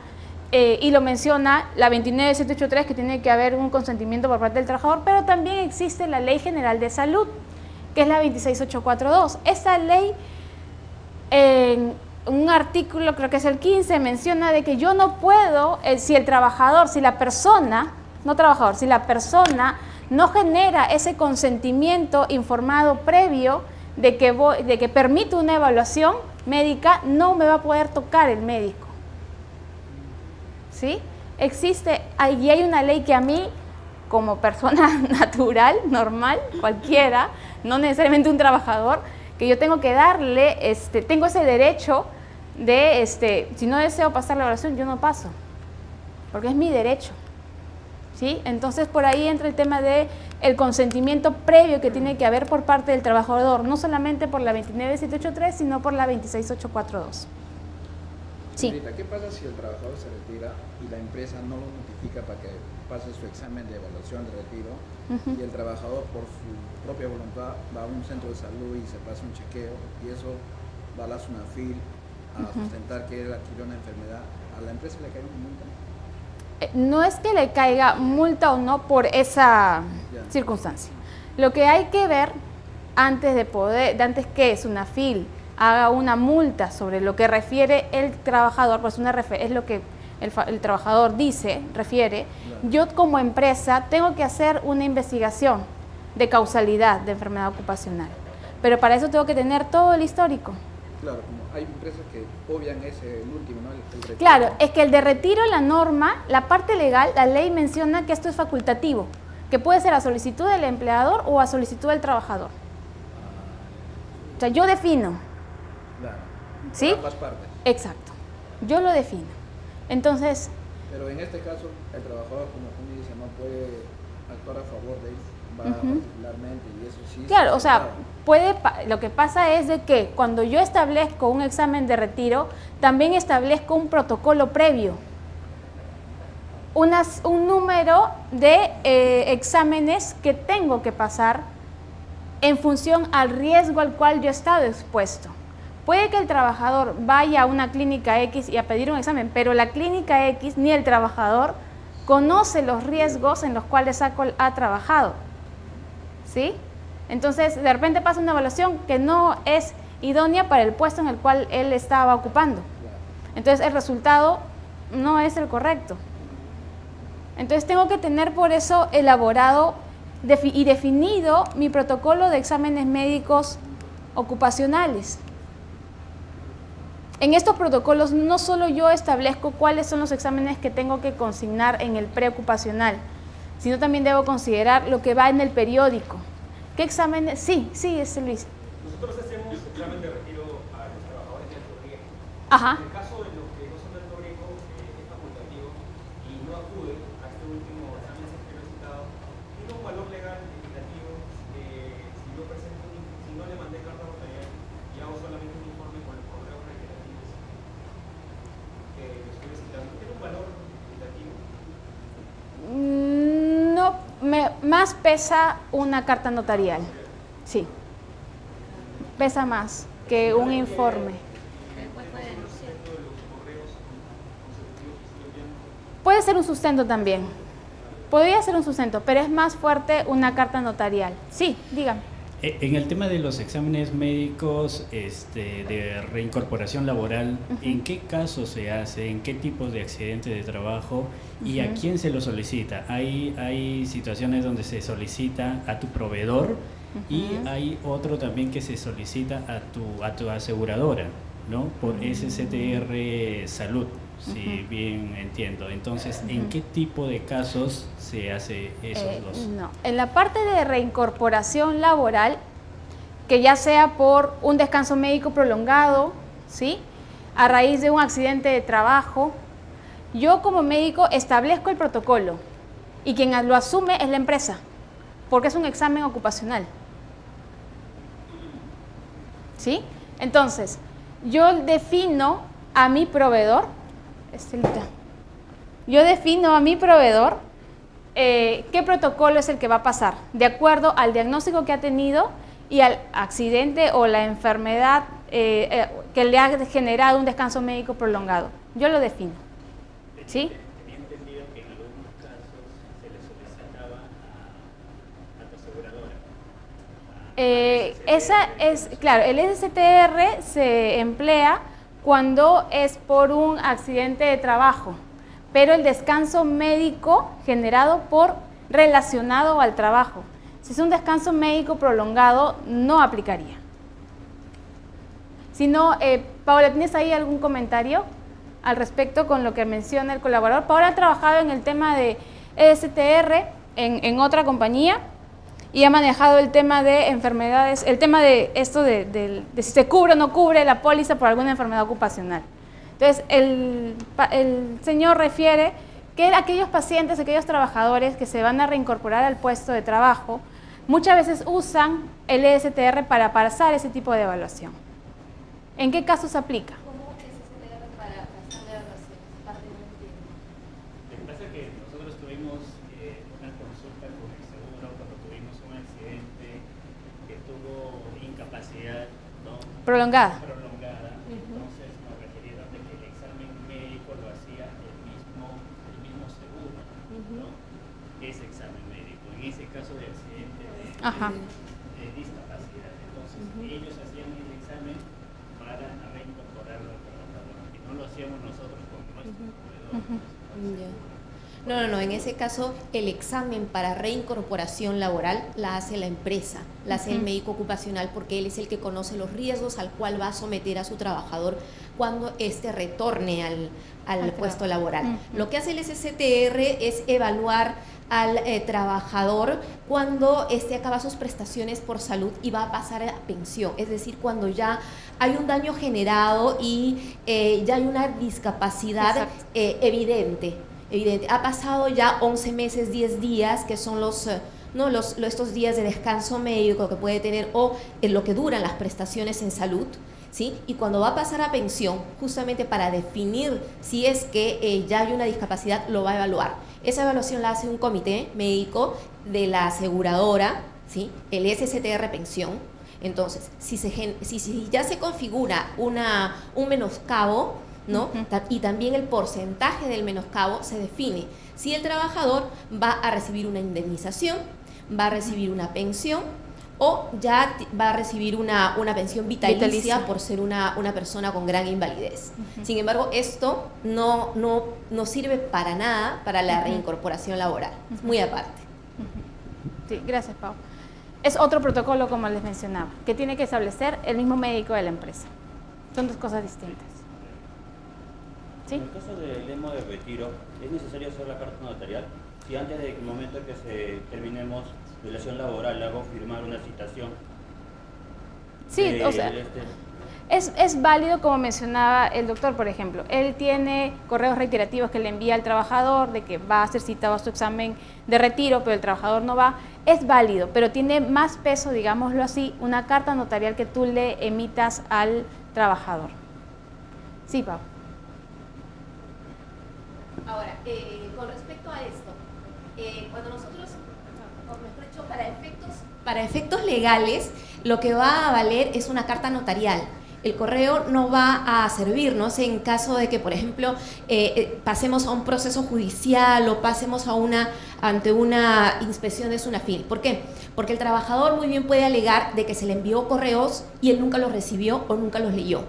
y lo menciona la 29783, que tiene que haber un consentimiento por parte del trabajador, pero también existe la Ley General de Salud, que es la 26842. Esta ley, en un artículo, creo que es el 15, menciona de que yo no puedo, si el trabajador, si la persona, no trabajador, si la persona no genera ese consentimiento informado previo de que permite una evaluación médica, no me va a poder tocar el médico. ¿Sí? Existe, y hay una ley que a mí, como persona natural, normal, cualquiera, no necesariamente un trabajador, que yo tengo que darle, tengo ese derecho de, si no deseo pasar la evaluación, yo no paso, porque es mi derecho. ¿Sí? Entonces por ahí entra el tema de el consentimiento previo que tiene que haber por parte del trabajador, no solamente por la 29783, sino por la 26842. Sí. Señorita, ¿qué pasa si el trabajador se retira y la empresa no lo notifica para que pase su examen de evaluación de retiro y el trabajador por su propia voluntad va a un centro de salud y se pasa un chequeo y eso va a la SUNAFIL a sustentar que él adquirió una enfermedad? ¿A la empresa le cae una multa? No es que le caiga multa o no por esa circunstancia. Lo que hay que ver antes que SUNAFIL haga una multa sobre lo que refiere el trabajador, pues es lo que el trabajador dice, refiere, yo como empresa tengo que hacer una investigación de causalidad de enfermedad ocupacional, pero para eso tengo que tener todo el histórico. Claro, como hay empresas que obvian el último, ¿no? El retiro. Claro, es que el de retiro, la norma, la parte legal, la ley menciona que esto es facultativo, que puede ser a solicitud del empleador o a solicitud del trabajador. O sea, yo defino. Claro. ¿Sí? Por ambas partes. Exacto. Yo lo defino. Entonces. Pero en este caso, el trabajador, como tú dices, no puede actuar a favor de él, va particularmente, y eso sí. Claro, o sea, lo que pasa es de que cuando yo establezco un examen de retiro, también establezco un protocolo previo. Un número de exámenes que tengo que pasar en función al riesgo al cual yo he estado expuesto. Puede que el trabajador vaya a una clínica X y a pedir un examen, pero la clínica X ni el trabajador conoce los riesgos en los cuales ha trabajado. ¿Sí? Entonces, de repente pasa una evaluación que no es idónea para el puesto en el cual él estaba ocupando. Entonces, el resultado no es el correcto. Entonces, tengo que tener por eso elaborado y definido mi protocolo de exámenes médicos ocupacionales. En estos protocolos no solo yo establezco cuáles son los exámenes que tengo que consignar en el preocupacional, sino también debo considerar lo que va en el periódico. ¿Qué exámenes? Sí, es Luis. Nosotros hacemos examen de retiro a los trabajadores de alto riesgo. Ajá. En el caso de los que no son de alto riesgo, es facultativo y no acuden a este último examen que he citado, tiene un valor legal indicativo. Si no le mandé carta notarial y hago solamente un informe con los correos reiterativos que lo estoy citando, ¿tiene un valor indicativo? No, más pesa una carta notarial. Sí. Pesa más que un informe. Puede ser un sustento también. Podría ser un sustento, pero es más fuerte una carta notarial. Sí, dígame. En el tema de los exámenes médicos de reincorporación laboral, ¿en qué caso se hace? ¿En qué tipo de accidente de trabajo? ¿Y a quién se lo solicita? Hay situaciones donde se solicita a tu proveedor y hay otro también que se solicita a tu aseguradora, ¿no? Por SCTR Salud. si bien entiendo. Entonces, ¿en qué tipo de casos se hace esos dos? No, en la parte de reincorporación laboral, que ya sea por un descanso médico prolongado, ¿sí?, a raíz de un accidente de trabajo, yo como médico establezco el protocolo y quien lo asume es la empresa, porque es un examen ocupacional. ¿Sí? Entonces, yo defino a mi proveedor, qué protocolo es el que va a pasar, de acuerdo al diagnóstico que ha tenido y al accidente o la enfermedad que le ha generado un descanso médico prolongado. Yo lo defino. ¿Sí? Tenía entendido que en algunos casos se le solicitaba a tu aseguradora. Claro, el SSTR se emplea cuando es por un accidente de trabajo, pero el descanso médico relacionado al trabajo. Si es un descanso médico prolongado, no aplicaría. Si no, Paola, ¿tienes ahí algún comentario al respecto con lo que menciona el colaborador? Paola ha trabajado en el tema de STR en otra compañía y ha manejado el tema de enfermedades, el tema de esto de si se cubre o no cubre la póliza por alguna enfermedad ocupacional. Entonces, el señor refiere que aquellos pacientes, aquellos trabajadores que se van a reincorporar al puesto de trabajo, muchas veces usan el STR para pasar ese tipo de evaluación. ¿En qué casos se aplica? ¿Cómo es STR para pasar la evaluación? Parte no entiendo. Lo que pasa es que nosotros tuvimos una consulta con el seguro cuando tuvimos un accidente que tuvo incapacidad, ¿no?, Prolongada. Entonces nos refirieron de que el examen médico lo hacía el mismo seguro, ¿no?, ese examen médico, en ese caso de accidente de discapacidad. Entonces ellos hacían el examen para reincorporarlo al trabajador, y no lo hacíamos nosotros con nuestro proveedor. No, en ese caso el examen para reincorporación laboral la hace la empresa, la hace el médico ocupacional, porque él es el que conoce los riesgos al cual va a someter a su trabajador cuando éste retorne al puesto laboral. Lo que hace el SSTR es evaluar al trabajador cuando acaba sus prestaciones por salud y va a pasar a pensión, es decir, cuando ya hay un daño generado y ya hay una discapacidad evidente. Ha pasado ya 11 meses, 10 días, que son estos días de descanso médico que puede tener o lo que duran las prestaciones en salud, ¿sí? Y cuando va a pasar a pensión, justamente para definir si es que ya hay una discapacidad, lo va a evaluar. Esa evaluación la hace un comité médico de la aseguradora, ¿sí?, el SSTR Pensión. Entonces, si ya se configura un menoscabo, ¿no?, y también el porcentaje del menoscabo se define si el trabajador va a recibir una indemnización, va a recibir una pensión o ya va a recibir una pensión vitalicia por ser una persona con gran invalidez. Sin embargo, esto no sirve para nada para la reincorporación laboral, es muy aparte. Sí, gracias, Pau. Es otro protocolo, como les mencionaba, que tiene que establecer el mismo médico de la empresa. Son dos cosas distintas. ¿Sí? En el caso del EMO de retiro, ¿es necesario hacer la carta notarial? Si antes del momento en que terminemos relación laboral, le hago firmar una citación. Sí, o sea, es válido, como mencionaba el doctor, por ejemplo. Él tiene correos reiterativos que le envía al trabajador de que va a ser citado a su examen de retiro, pero el trabajador no va. Es válido, pero tiene más peso, digámoslo así, una carta notarial que tú le emitas al trabajador. Sí, Pau. Ahora, con respecto a esto, cuando nosotros, o mejor dicho, para efectos legales, lo que va a valer es una carta notarial. El correo no va a servirnos en caso de que, por ejemplo, pasemos a un proceso judicial o pasemos ante una inspección de SUNAFIL. ¿Por qué? Porque el trabajador muy bien puede alegar de que se le envió correos y él nunca los recibió o nunca los leyó.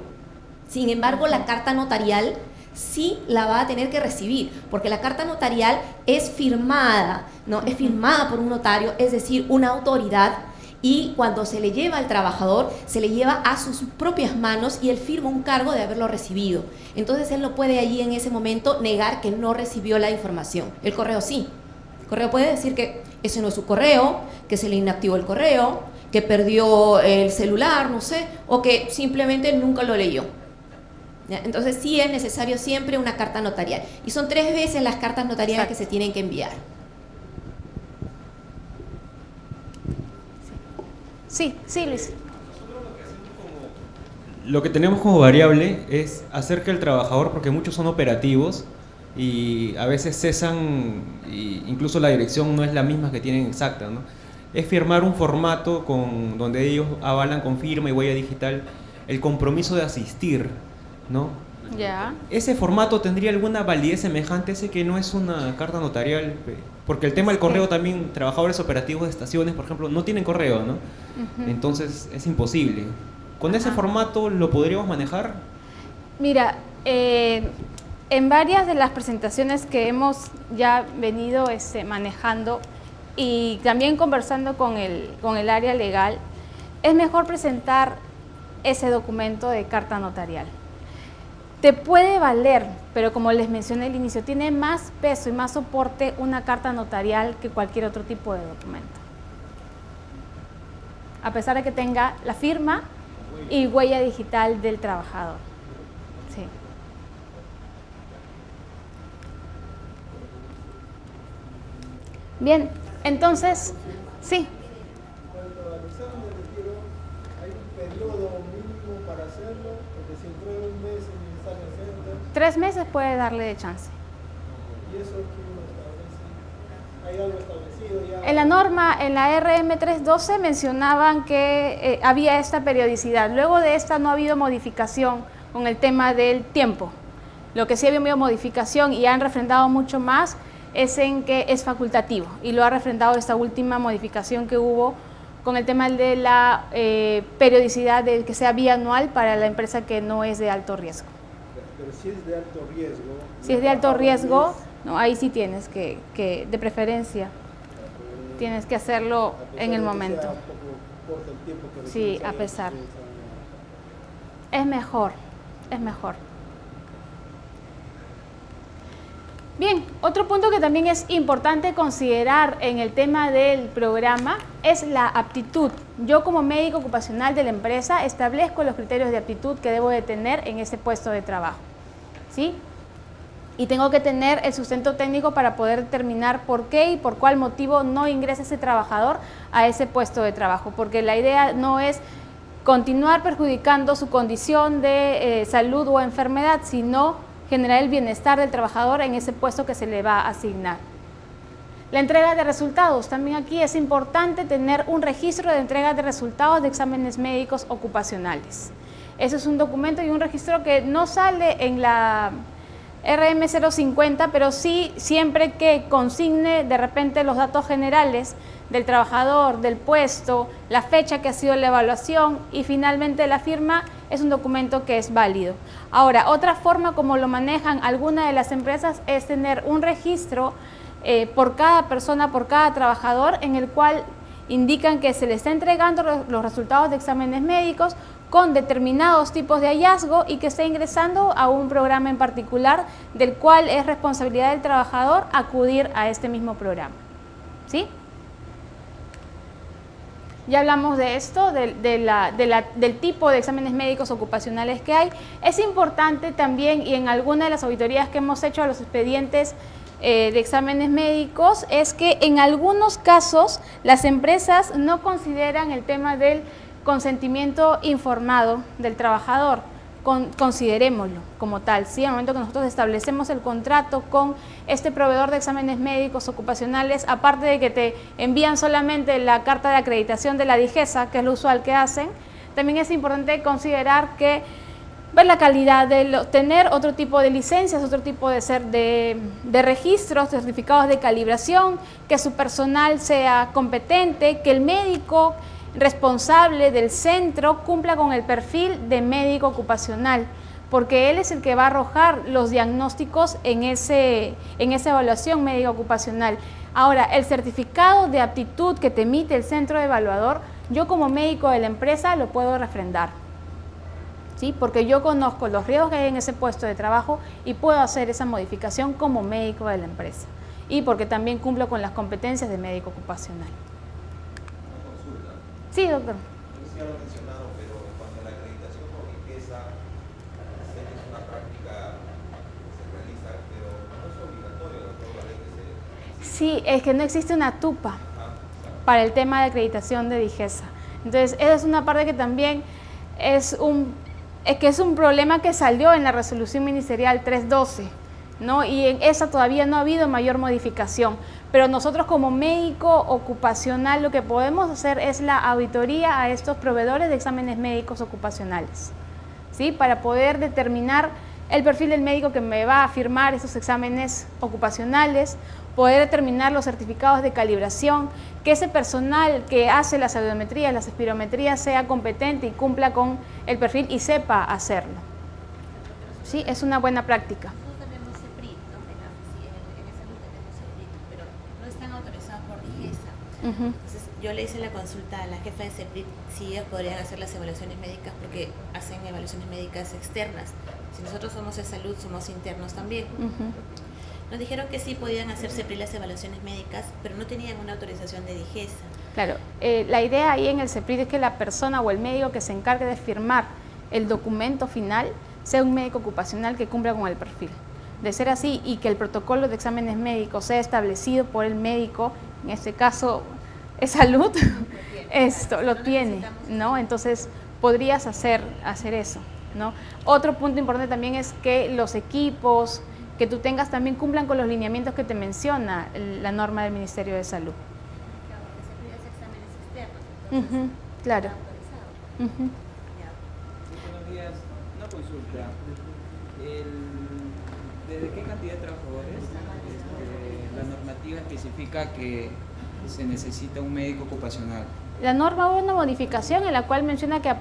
Sin embargo, la carta notarial sí la va a tener que recibir, porque la carta notarial es firmada, ¿no? Es firmada por un notario, es decir, una autoridad, Y cuando se le lleva al trabajador, se le lleva a sus propias manos y él firma un cargo de haberlo recibido. Entonces él no puede allí en ese momento negar que no recibió la información. El correo sí. El correo puede decir que ese no es su correo, que se le inactivó el correo, que perdió el celular, no sé, o que simplemente nunca lo leyó. ¿Ya? Entonces sí es necesario siempre una carta notarial. Y son 3 veces las cartas notariales que se tienen que enviar. Sí, Luis. Lo que tenemos como variable es hacer que el trabajador, porque muchos son operativos y a veces cesan, y incluso la dirección no es la misma que tienen exacta, ¿no? Es firmar un formato donde ellos avalan con firma y huella digital el compromiso de asistir, ¿no? Ya. ¿Ese formato tendría alguna validez semejante a ese que no es una carta notarial? Porque el tema del correo también, trabajadores operativos de estaciones, por ejemplo, no tienen correo, ¿no? Entonces es imposible. ¿Con ese formato lo podríamos manejar? Mira, en varias de las presentaciones que hemos ya venido manejando y también conversando con el área legal, es mejor presentar ese documento de carta notarial. Te puede valer, pero como les mencioné al inicio, tiene más peso y más soporte una carta notarial que cualquier otro tipo de documento. A pesar de que tenga la firma y huella digital del trabajador. Sí. Bien, entonces, sí. Cuanto al examen de retiro, ¿hay un periodo mínimo para hacerlo? Porque si entró en un mes en el Sales Center... 3 meses puede darle de chance. ¿Y eso quién lo establece? ¿Hay algo establecido ya? En la norma, en la RM 312 mencionaban que había esta periodicidad. Luego de esta no ha habido modificación con el tema del tiempo. Lo que sí ha habido modificación y han refrendado mucho más es en que es facultativo, y lo ha refrendado esta última modificación que hubo con el tema de la periodicidad de que sea bianual para la empresa que no es de alto riesgo. Pero si es de alto riesgo... Si es de alto riesgo, no, ahí sí tienes que de preferencia, tienes que hacerlo en el momento. Sí, a pesar. Es mejor, es mejor. Bien, otro punto que también es importante considerar en el tema del programa es la aptitud. Yo como médico ocupacional de la empresa establezco los criterios de aptitud que debo de tener en ese puesto de trabajo, ¿sí? Y tengo que tener el sustento técnico para poder determinar por qué y por cuál motivo no ingresa ese trabajador a ese puesto de trabajo, porque la idea no es continuar perjudicando su condición de salud o enfermedad, sino generar el bienestar del trabajador en ese puesto que se le va a asignar. La entrega de resultados. También aquí es importante tener un registro de entrega de resultados de exámenes médicos ocupacionales. Ese es un documento y un registro que no sale en la RM 050, pero sí siempre que consigne de repente los datos generales del trabajador, del puesto, la fecha que ha sido la evaluación y finalmente la firma, es un documento que es válido. Ahora, otra forma como lo manejan algunas de las empresas es tener un registro por cada persona, por cada trabajador, en el cual indican que se le está entregando los resultados de exámenes médicos con determinados tipos de hallazgo y que está ingresando a un programa en particular del cual es responsabilidad del trabajador acudir a este mismo programa. ¿Sí? Ya hablamos de esto, del tipo de exámenes médicos ocupacionales que hay. Es importante también, y en alguna de las auditorías que hemos hecho a los expedientes de exámenes médicos, es que en algunos casos las empresas no consideran el tema del consentimiento informado del trabajador. Considerémoslo como tal, ¿sí? Al momento que nosotros establecemos el contrato con este proveedor de exámenes médicos ocupacionales, aparte de que te envían solamente la carta de acreditación de la DIGESA, que es lo usual que hacen, también es importante considerar que ver la calidad de tener otro tipo de licencias, otro tipo de registros, certificados de calibración, que su personal sea competente, que el médico responsable del centro cumpla con el perfil de médico ocupacional, porque él es el que va a arrojar los diagnósticos en esa evaluación médica ocupacional. Ahora, el certificado de aptitud que te emite el centro evaluador yo como médico de la empresa lo puedo refrendar, ¿sí? Porque yo conozco los riesgos que hay en ese puesto de trabajo y puedo hacer esa modificación como médico de la empresa. Y porque también cumplo con las competencias de médico ocupacional. Una consulta. Sí, doctor. Sí lo he mencionado, pero en cuanto a la acreditación por limpieza, sé que es una práctica que se realiza, pero no es obligatorio, doctor, la ley que se... Sí, es que no existe una tupa para el tema de acreditación de DIGESA. Entonces, esa es una parte que también es un problema que salió en la resolución ministerial 312, ¿no? Y en esa todavía no ha habido mayor modificación. Pero nosotros como médico ocupacional lo que podemos hacer es la auditoría a estos proveedores de exámenes médicos ocupacionales, ¿sí? Para poder determinar el perfil del médico que me va a firmar esos exámenes ocupacionales, poder determinar los certificados de calibración, que ese personal que hace las audiometrías, las espirometrías sea competente y cumpla con el perfil y sepa hacerlo. Sí, es una buena práctica. Nosotros tenemos CEPRIT, ¿no? En esa salud tenemos CEPRIT, pero no están autorizados por DIGESA. Entonces yo le hice la consulta a la jefa de CEPRIT si ellos podrían hacer las evaluaciones médicas porque hacen evaluaciones médicas externas. Si nosotros somos de salud, somos internos también. Nos dijeron que sí podían hacer CEPRIT las evaluaciones médicas, pero no tenían una autorización de DIGESA. Claro, la idea ahí en el CEPRIT es que la persona o el médico que se encargue de firmar el documento final sea un médico ocupacional que cumpla con el perfil. De ser así y que el protocolo de exámenes médicos sea establecido por el médico, en este caso es salud, esto lo tiene, ¿no? Entonces podrías hacer eso, ¿no? Otro punto importante también es que los equipos que tú tengas también cumplan con los lineamientos que te menciona la norma del Ministerio de Salud. Claro, porque CEPRIT hace exámenes externos, entonces claro. está autorizado. Buenos días, una consulta. ¿Desde qué cantidad de trabajadores la normativa especifica que se necesita un médico ocupacional? La norma hubo una modificación en la cual menciona que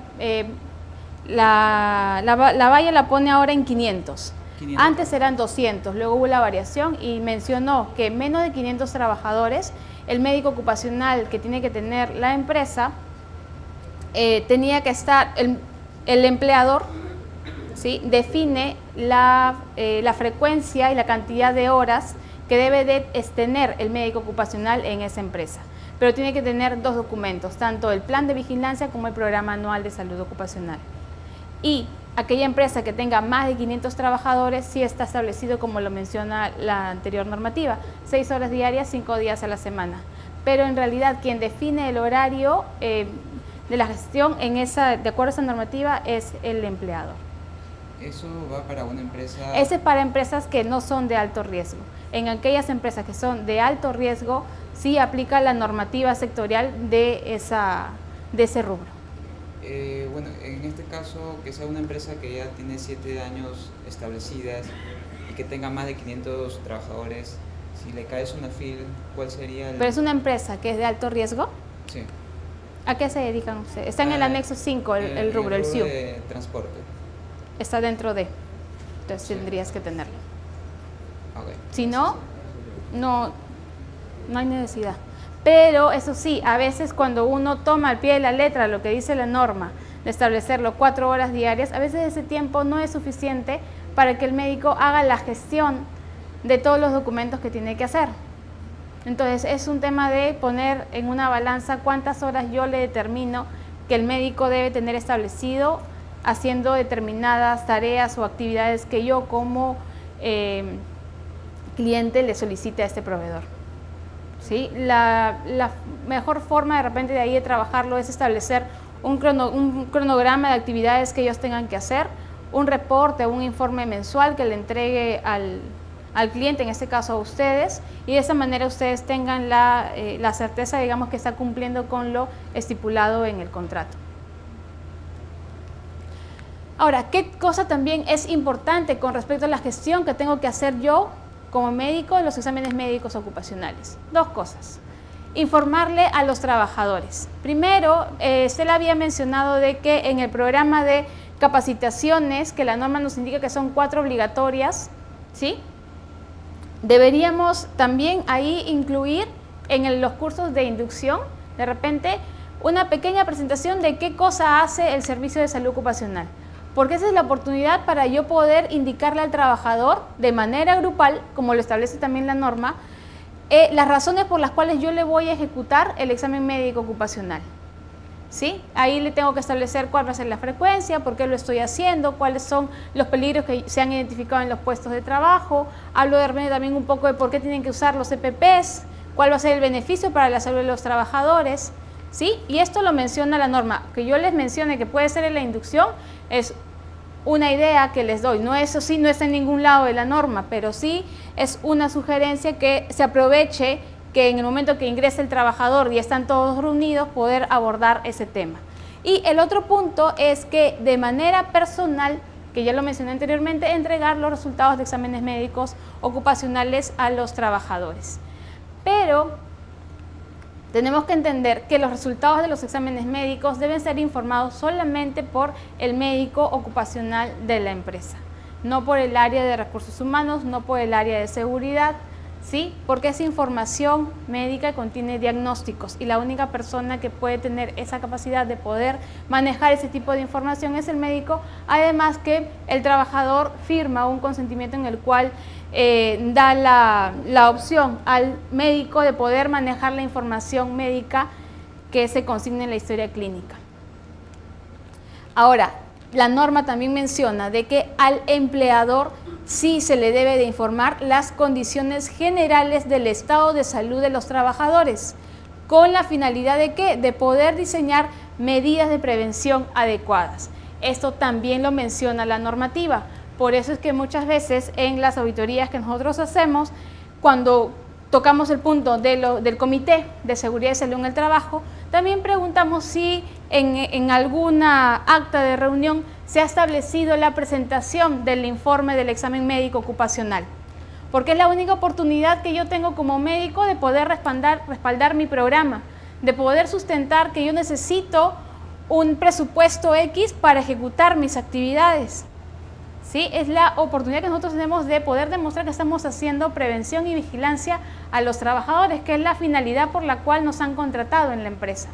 la valla la pone ahora en 500. Antes eran 200, luego hubo la variación y mencionó que menos de 500 trabajadores, el médico ocupacional que tiene que tener la empresa, tenía que estar, el empleador, ¿sí? Define la frecuencia y la cantidad de horas que debe de tener el médico ocupacional en esa empresa. Pero tiene que tener dos documentos, tanto el plan de vigilancia como el programa anual de salud ocupacional. Y aquella empresa que tenga más de 500 trabajadores sí está establecido como lo menciona la anterior normativa, 6 horas diarias, 5 días a la semana. Pero en realidad quien define el horario de la gestión de acuerdo a esa normativa es el empleador. ¿Eso va para una empresa? Ese es para empresas que no son de alto riesgo. En aquellas empresas que son de alto riesgo sí aplica la normativa sectorial de ese rubro. Bueno, en este caso, que sea una empresa que ya tiene 7 años establecidas y que tenga más de 500 trabajadores, si le cae una FIL, ¿cuál sería el...? ¿Pero es una empresa que es de alto riesgo? Sí. ¿A qué se dedican ustedes? Está en el anexo 5, el rubro, el SIU. De transporte. Está dentro de, entonces sí tendrías que tenerlo. Okay. Si no hay necesidad. Pero eso sí, a veces cuando uno toma al pie de la letra lo que dice la norma de establecerlo 4 horas diarias, a veces ese tiempo no es suficiente para que el médico haga la gestión de todos los documentos que tiene que hacer. Entonces es un tema de poner en una balanza cuántas horas yo le determino que el médico debe tener establecido haciendo determinadas tareas o actividades que yo como cliente le solicite a este proveedor. ¿Sí? La mejor forma de repente de ahí de trabajarlo es establecer un cronograma de actividades que ellos tengan que hacer, un reporte, un informe mensual que le entregue al cliente, en este caso a ustedes, y de esa manera ustedes tengan la certeza, digamos, que está cumpliendo con lo estipulado en el contrato. Ahora, ¿qué cosa también es importante con respecto a la gestión que tengo que hacer yo como médico en los exámenes médicos ocupacionales? Dos cosas. Informarle a los trabajadores. Primero, se le había mencionado de que en el programa de capacitaciones, que la norma nos indica que son 4 obligatorias, ¿sí? Deberíamos también ahí incluir en los cursos de inducción, de repente, una pequeña presentación de qué cosa hace el servicio de salud ocupacional. Porque esa es la oportunidad para yo poder indicarle al trabajador de manera grupal, como lo establece también la norma, las razones por las cuales yo le voy a ejecutar el examen médico ocupacional. ¿Sí? Ahí le tengo que establecer cuál va a ser la frecuencia, por qué lo estoy haciendo, cuáles son los peligros que se han identificado en los puestos de trabajo. Hablo de repente también un poco de por qué tienen que usar los EPPs, cuál va a ser el beneficio para la salud de los trabajadores. ¿Sí? Y esto lo menciona la norma. Que yo les mencione que puede ser en la inducción es una idea que les doy. No, eso sí, no está en ningún lado de la norma, pero sí es una sugerencia que se aproveche que en el momento que ingrese el trabajador y están todos reunidos, poder abordar ese tema. Y el otro punto es que de manera personal, que ya lo mencioné anteriormente, entregar los resultados de exámenes médicos ocupacionales a los trabajadores. Pero tenemos que entender que los resultados de los exámenes médicos deben ser informados solamente por el médico ocupacional de la empresa, no por el área de recursos humanos, no por el área de seguridad, ¿sí? Porque esa información médica contiene diagnósticos y la única persona que puede tener esa capacidad de poder manejar ese tipo de información es el médico, además que el trabajador firma un consentimiento en el cual da la opción al médico de poder manejar la información médica que se consigna en la historia clínica. Ahora, la norma también menciona de que al empleador sí se le debe de informar las condiciones generales del estado de salud de los trabajadores, con la finalidad de ¿qué? De poder diseñar medidas de prevención adecuadas. Esto también lo menciona la normativa. Por eso es que muchas veces en las auditorías que nosotros hacemos, cuando tocamos el punto del Comité de Seguridad y Salud en el Trabajo, también preguntamos si en alguna acta de reunión se ha establecido la presentación del informe del examen médico ocupacional, porque es la única oportunidad que yo tengo como médico de poder respaldar mi programa, de poder sustentar que yo necesito un presupuesto X para ejecutar mis actividades. ¿Sí? Es la oportunidad que nosotros tenemos de poder demostrar que estamos haciendo prevención y vigilancia a los trabajadores, que es la finalidad por la cual nos han contratado en la empresa.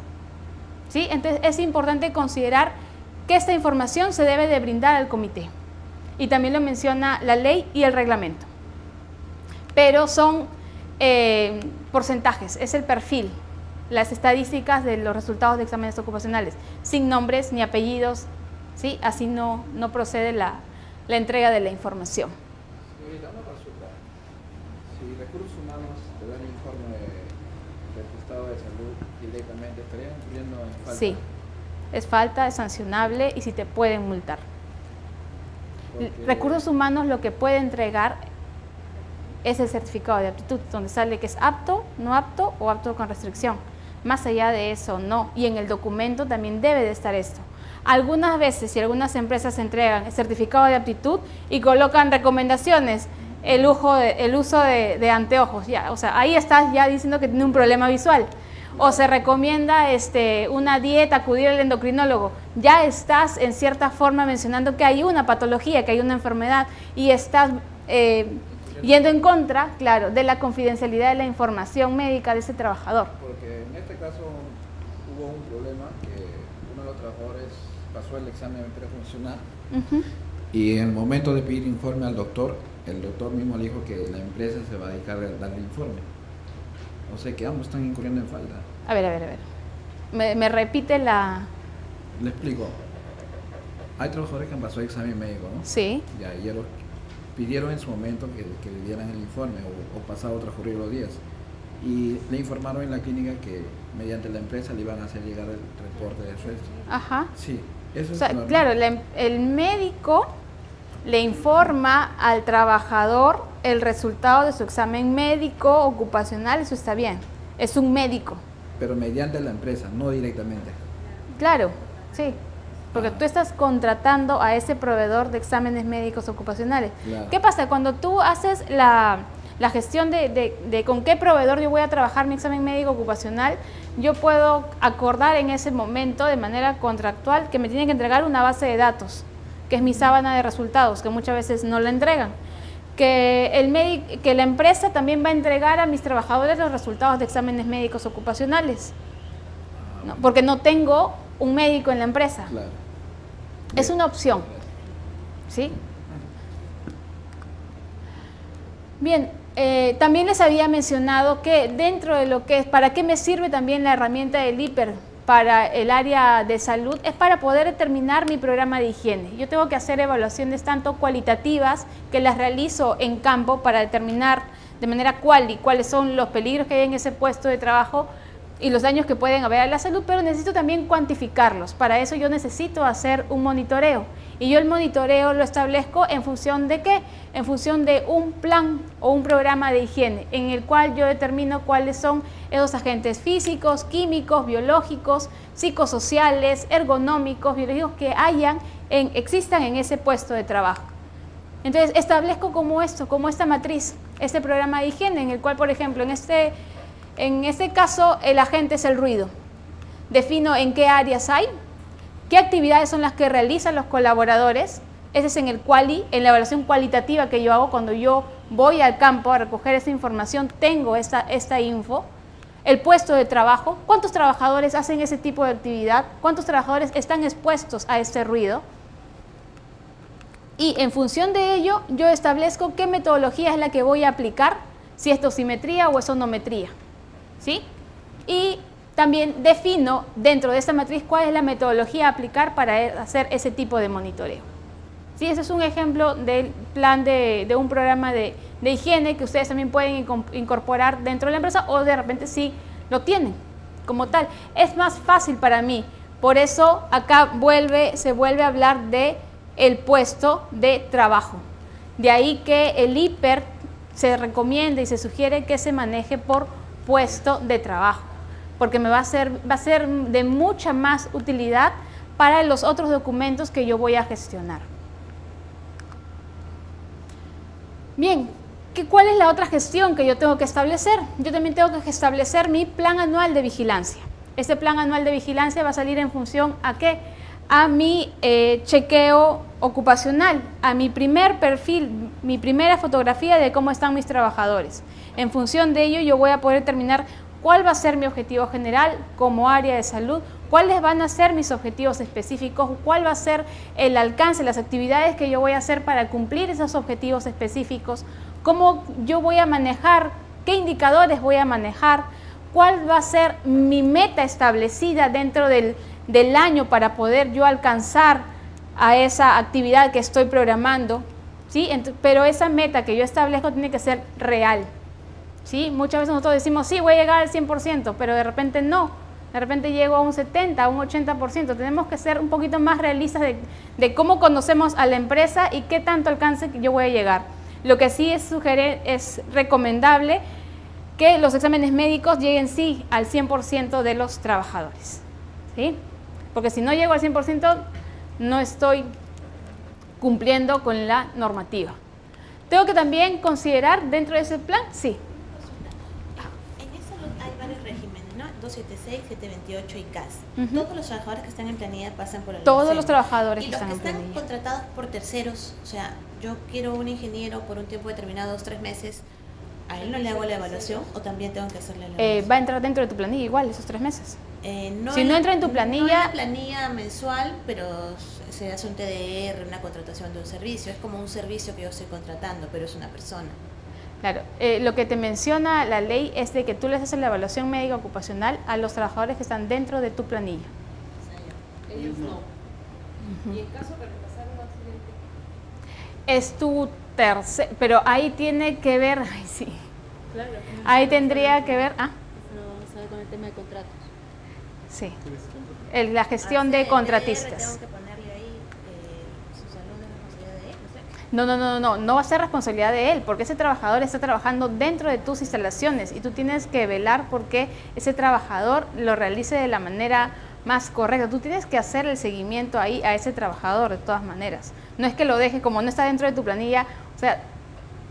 ¿Sí? Entonces es importante considerar que esta información se debe de brindar al comité. Y también lo menciona la ley y el reglamento. Pero son porcentajes, es el perfil, las estadísticas de los resultados de exámenes ocupacionales, sin nombres ni apellidos, ¿sí? Así no procede la entrega de la información. Señorita, una consulta. Si recursos humanos te dan informe de tu estado de salud directamente, ¿estarían incluyendo en falta? Sí, es falta, es sancionable y si te pueden multar. Porque recursos humanos lo que puede entregar es el certificado de aptitud, donde sale que es apto, no apto o apto con restricción. Más allá de eso, no. Y en el documento también debe de estar esto. Algunas veces, si algunas empresas entregan el certificado de aptitud y colocan recomendaciones, el uso de anteojos, ya, o sea, ahí estás ya diciendo que tiene un problema visual. O se recomienda una dieta, acudir al endocrinólogo, ya estás en cierta forma mencionando que hay una patología, que hay una enfermedad y estás yendo en contra, claro, de la confidencialidad de la información médica de ese trabajador. Porque en este caso hubo un problema que uno de los trabajadores pasó el examen prefuncional y en el momento de pedir informe al doctor, el doctor mismo le dijo que la empresa se va a dedicar a darle informe. O sea que ambos están incurriendo en falta. A ver. Me repite la... Le explico. Hay trabajadores que han pasado el examen médico, ¿no? Sí. Ya ellos pidieron en su momento que le dieran el informe o pasado transcurrir los días. Y le informaron en la clínica que mediante la empresa le iban a hacer llegar el reporte de sueldo. Ajá. Sí. Eso o sea, es claro, el médico le informa al trabajador el resultado de su examen médico ocupacional, eso está bien, es un médico. Pero mediante la empresa, no directamente. Claro, sí, porque tú estás contratando a ese proveedor de exámenes médicos ocupacionales. Claro. ¿Qué pasa? Cuando tú haces la gestión de con qué proveedor yo voy a trabajar mi examen médico ocupacional, yo puedo acordar en ese momento de manera contractual que me tienen que entregar una base de datos, que es mi sábana de resultados, que muchas veces no la entregan. Que la empresa también va a entregar a mis trabajadores los resultados de exámenes médicos ocupacionales. ¿no? Porque no tengo un médico en la empresa. Claro. Es una opción. ¿Sí? Bien, también les había mencionado que dentro de lo que es, ¿para qué me sirve también la herramienta del IPER para el área de salud? Es para poder determinar mi programa de higiene. Yo tengo que hacer evaluaciones tanto cualitativas, que las realizo en campo para determinar de manera cuáles son los peligros que hay en ese puesto de trabajo y los daños que pueden haber a la salud, pero necesito también cuantificarlos. Para eso yo necesito hacer un monitoreo. Y yo el monitoreo lo establezco en función de ¿qué? En función de un plan o un programa de higiene, en el cual yo determino cuáles son esos agentes físicos, químicos, biológicos, psicosociales, ergonómicos, biológicos que existan en ese puesto de trabajo. Entonces establezco como esta matriz, este programa de higiene, en el cual, por ejemplo, en este caso el agente es el ruido. Defino en qué áreas hay, qué actividades son las que realizan los colaboradores. Ese es en la evaluación cualitativa que yo hago cuando yo voy al campo a recoger esa información, tengo esta info. El puesto de trabajo, cuántos trabajadores hacen ese tipo de actividad, cuántos trabajadores están expuestos a este ruido. Y en función de ello, yo establezco qué metodología es la que voy a aplicar, si es dosimetría o es sonometría. ¿Sí? Y también defino dentro de esta matriz cuál es la metodología a aplicar para hacer ese tipo de monitoreo. ¿Sí? Ese es un ejemplo del plan de un programa de higiene que ustedes también pueden incorporar dentro de la empresa, o de repente sí lo tienen como tal. Es más fácil para mí. Por eso acá se vuelve a hablar de el puesto de trabajo. De ahí que el IPER se recomienda y se sugiere que se maneje por puesto de trabajo, porque va a ser de mucha más utilidad para los otros documentos que yo voy a gestionar. Bien, ¿cuál es la otra gestión que yo tengo que establecer? Yo también tengo que establecer mi plan anual de vigilancia. Este plan anual de vigilancia va a salir en función ¿a qué? A mi chequeo ocupacional, a mi primer perfil, mi primera fotografía de cómo están mis trabajadores. En función de ello yo voy a poder determinar cuál va a ser mi objetivo general como área de salud, cuáles van a ser mis objetivos específicos, cuál va a ser el alcance, las actividades que yo voy a hacer para cumplir esos objetivos específicos, cómo yo voy a manejar, qué indicadores voy a manejar, cuál va a ser mi meta establecida dentro del año para poder yo alcanzar a esa actividad que estoy programando, ¿sí? Pero esa meta que yo establezco tiene que ser real, ¿sí? Muchas veces nosotros decimos, sí, voy a llegar al 100%, pero de repente no, de repente llego a un 70%, a un 80%. Tenemos que ser un poquito más realistas de cómo conocemos a la empresa y qué tanto alcance yo voy a llegar. Lo que sí es recomendable que los exámenes médicos lleguen sí al 100% de los trabajadores, ¿sí? Porque si no llego al 100%, no estoy cumpliendo con la normativa. Tengo que también considerar dentro de ese plan, sí. En salud hay varios regímenes, ¿no? 276, 728 y CAS. Todos los trabajadores que están en planilla pasan por el Todos los trabajadores que están en planilla. Y los que están contratados por terceros, o sea, yo quiero un ingeniero por un tiempo determinado, 2-3 meses, ¿a él no le hago la evaluación o también tengo que hacerle la evaluación? Va a entrar dentro de tu planilla igual, esos 3 meses. No si no entra en tu planilla... No en la planilla mensual, pero se hace un TDR, una contratación de un servicio. Es como un servicio que yo estoy contratando, pero es una persona. Claro, lo que te menciona la ley es de que tú les haces la evaluación médica ocupacional a los trabajadores que están dentro de tu planilla. Ellos no. Y en caso de repasar un accidente... Es tu pero ahí tiene que ver... Ay, sí. Claro. Ahí tendría que ver... No sabe con el tema de contratos. Sí. La gestión de contratistas. ¿Tengo que ponerle ahí su salud de responsabilidad de él? No va a ser responsabilidad de él, porque ese trabajador está trabajando dentro de tus instalaciones y tú tienes que velar porque ese trabajador lo realice de la manera más correcta. Tú tienes que hacer el seguimiento ahí a ese trabajador de todas maneras. No es que lo dejes como no está dentro de tu planilla. O sea,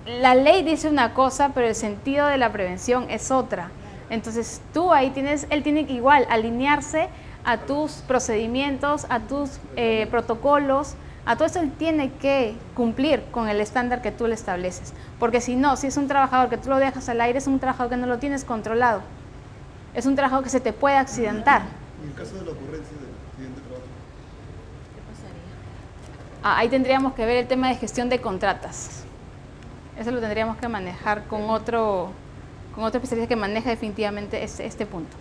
la ley dice una cosa, pero el sentido de la prevención es otra. Entonces tú ahí él tiene que igual alinearse a tus procedimientos, a tus protocolos, a todo eso él tiene que cumplir con el estándar que tú le estableces. Porque si no, si es un trabajador que tú lo dejas al aire, es un trabajador que no lo tienes controlado. Es un trabajador que se te puede accidentar. En el caso de la ocurrencia del accidente de trabajo. ¿Qué pasaría? Ahí tendríamos que ver el tema de gestión de contratas. Eso lo tendríamos que manejar con otro especialista que maneja definitivamente este punto.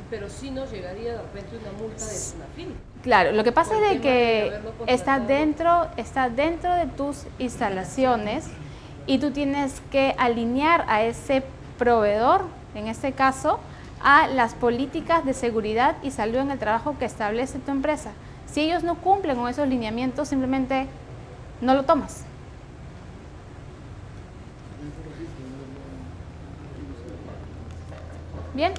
Pero sí nos llegaría de repente una multa de SUNAFIL. Claro, lo que pasa Por es de el tema de que haberlo está dentro de tus instalaciones y tú tienes que alinear a ese proveedor, en este caso, a las políticas de seguridad y salud en el trabajo que establece tu empresa. Si ellos no cumplen con esos lineamientos, simplemente no lo tomas. Bien.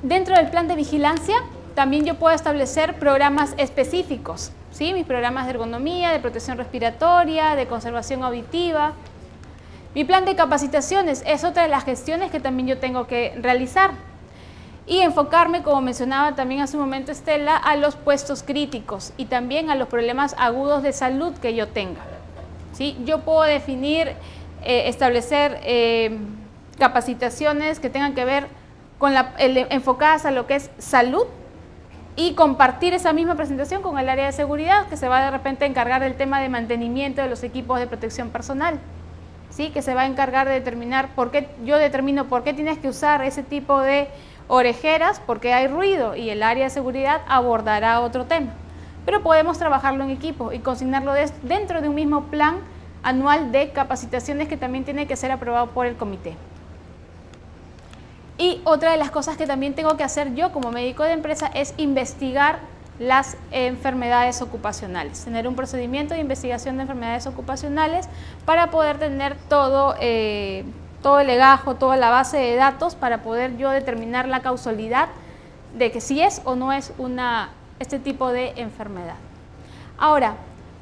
Dentro del plan de vigilancia, también yo puedo establecer programas específicos, ¿sí? Mis programas de ergonomía, de protección respiratoria, de conservación auditiva. Mi plan de capacitaciones es otra de las gestiones que también yo tengo que realizar. Y enfocarme, como mencionaba también hace un momento Estela, a los puestos críticos y también a los problemas agudos de salud que yo tenga, ¿sí? Yo puedo definir, establecer capacitaciones que tengan que ver con enfocadas a lo que es salud y compartir esa misma presentación con el área de seguridad, que se va de repente a encargar del tema de mantenimiento de los equipos de protección personal, ¿sí? Que se va a encargar de determinar por qué tienes que usar ese tipo de orejeras, porque hay ruido, y el área de seguridad abordará otro tema. Pero podemos trabajarlo en equipo y consignarlo dentro de un mismo plan anual de capacitaciones que también tiene que ser aprobado por el comité. Y otra de las cosas que también tengo que hacer yo como médico de empresa es investigar las enfermedades ocupacionales, tener un procedimiento de investigación de enfermedades ocupacionales para poder tener todo el legajo, toda la base de datos para poder yo determinar la causalidad de que si es o no es este tipo de enfermedad. Ahora,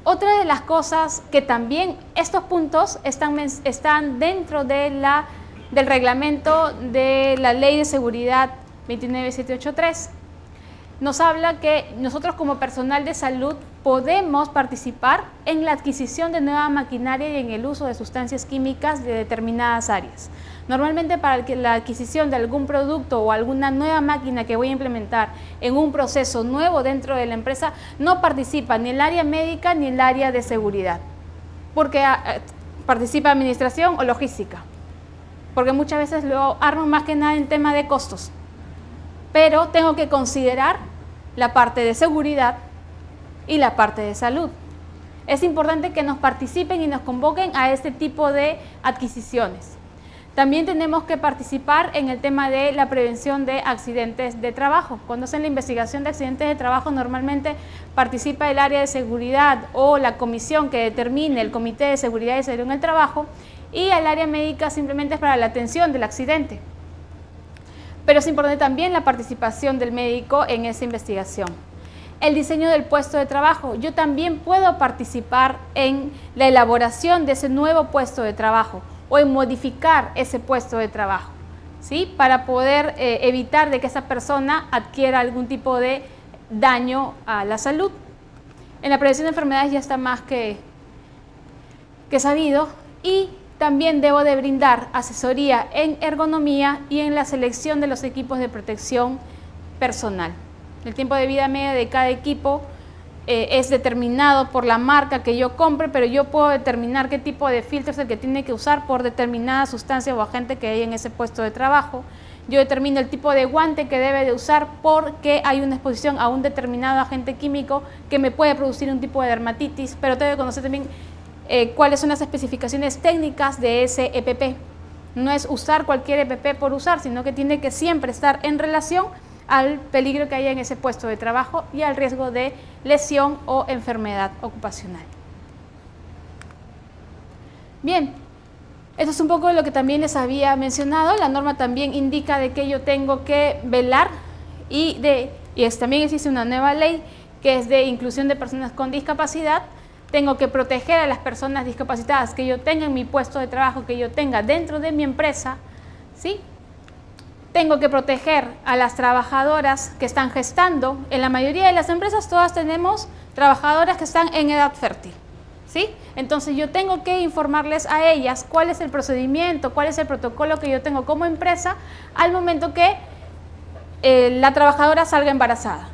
otra de las cosas que también estos puntos están dentro de del reglamento de la Ley de Seguridad 29783. Nos habla que nosotros como personal de salud podemos participar en la adquisición de nueva maquinaria y en el uso de sustancias químicas de determinadas áreas. Normalmente para la adquisición de algún producto o alguna nueva máquina que voy a implementar en un proceso nuevo dentro de la empresa, no participa ni el área médica ni el área de seguridad, porque participa administración o logística, porque muchas veces lo armo más que nada en tema de costos, pero tengo que considerar la parte de seguridad y la parte de salud. Es importante que nos participen y nos convoquen a este tipo de adquisiciones. También tenemos que participar en el tema de la prevención de accidentes de trabajo. Cuando hacen la investigación de accidentes de trabajo, normalmente participa el área de seguridad o la comisión que determine el Comité de Seguridad y Salud en el Trabajo, y el área médica simplemente es para la atención del accidente. Pero es importante también la participación del médico en esa investigación. El diseño del puesto de trabajo. Yo también puedo participar en la elaboración de ese nuevo puesto de trabajo o en modificar ese puesto de trabajo, ¿sí? Para poder evitar de que esa persona adquiera algún tipo de daño a la salud. En la prevención de enfermedades ya está más que sabido, y también debo de brindar asesoría en ergonomía y en la selección de los equipos de protección personal. El tiempo de vida media de cada equipo es determinado por la marca que yo compre, pero yo puedo determinar qué tipo de filtro es el que tiene que usar por determinada sustancia o agente que hay en ese puesto de trabajo. Yo determino el tipo de guante que debe de usar porque hay una exposición a un determinado agente químico que me puede producir un tipo de dermatitis, pero tengo que conocer también cuáles son las especificaciones técnicas de ese EPP. No es usar cualquier EPP por usar, sino que tiene que siempre estar en relación al peligro que haya en ese puesto de trabajo y al riesgo de lesión o enfermedad ocupacional. Bien, esto es un poco de lo que también les había mencionado. La norma también indica de que yo tengo que velar también existe una nueva ley que es de inclusión de personas con discapacidad. Tengo que proteger a las personas discapacitadas que yo tenga en mi puesto de trabajo, que yo tenga dentro de mi empresa, ¿sí? Tengo que proteger a las trabajadoras que están gestando. En la mayoría de las empresas todas tenemos trabajadoras que están en edad fértil, ¿sí? Entonces yo tengo que informarles a ellas cuál es el procedimiento, cuál es el protocolo que yo tengo como empresa al momento que la trabajadora salga embarazada.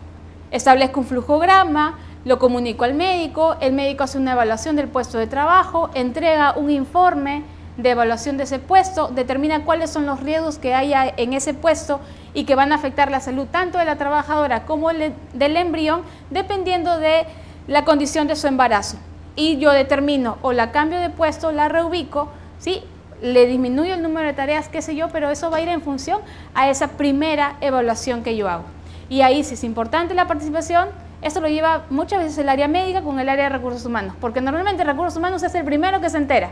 Establezco un flujograma, lo comunico al médico, el médico hace una evaluación del puesto de trabajo, entrega un informe de evaluación de ese puesto, determina cuáles son los riesgos que haya en ese puesto y que van a afectar la salud tanto de la trabajadora como del embrión, dependiendo de la condición de su embarazo. Y yo determino o la cambio de puesto, la reubico, ¿sí? Le disminuyo el número de tareas, qué sé yo, pero eso va a ir en función a esa primera evaluación que yo hago. Y ahí sí es importante la participación. Esto lo lleva muchas veces el área médica con el área de recursos humanos, porque normalmente recursos humanos es el primero que se entera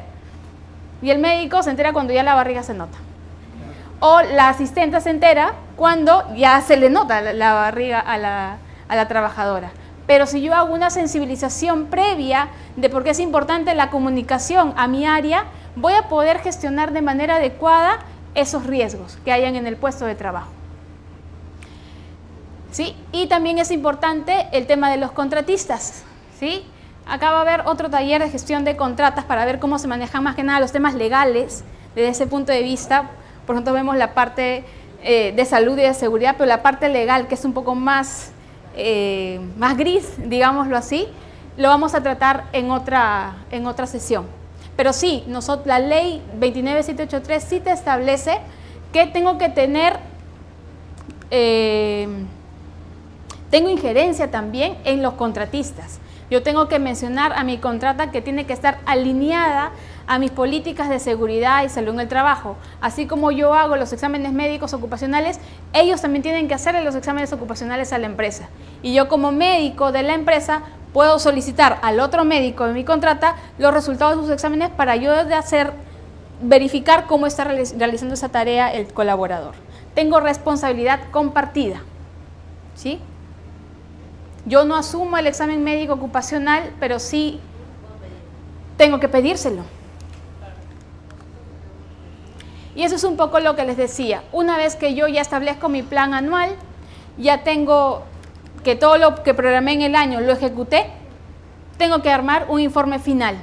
y el médico se entera cuando ya la barriga se nota, o la asistente se entera cuando ya se le nota la barriga a la trabajadora. Pero si yo hago una sensibilización previa de por qué es importante la comunicación a mi área, voy a poder gestionar de manera adecuada esos riesgos que hayan en el puesto de trabajo. ¿Sí? Y también es importante el tema de los contratistas, ¿sí? Acá va a haber otro taller de gestión de contratas para ver cómo se manejan más que nada los temas legales desde ese punto de vista. Por ejemplo, vemos la parte de salud y de seguridad, pero la parte legal, que es un poco más gris, digámoslo así, lo vamos a tratar en otra sesión. Pero sí, la ley 29783 sí te establece que tengo que tener... tengo injerencia también en los contratistas. Yo tengo que mencionar a mi contrata que tiene que estar alineada a mis políticas de seguridad y salud en el trabajo. Así como yo hago los exámenes médicos ocupacionales, ellos también tienen que hacerle los exámenes ocupacionales a la empresa. Y yo como médico de la empresa puedo solicitar al otro médico de mi contrata los resultados de sus exámenes para yo verificar cómo está realizando esa tarea el colaborador. Tengo responsabilidad compartida, ¿sí? Yo no asumo el examen médico ocupacional, pero sí tengo que pedírselo. Y eso es un poco lo que les decía. Una vez que yo ya establezco mi plan anual, ya tengo que todo lo que programé en el año lo ejecuté, tengo que armar un informe final.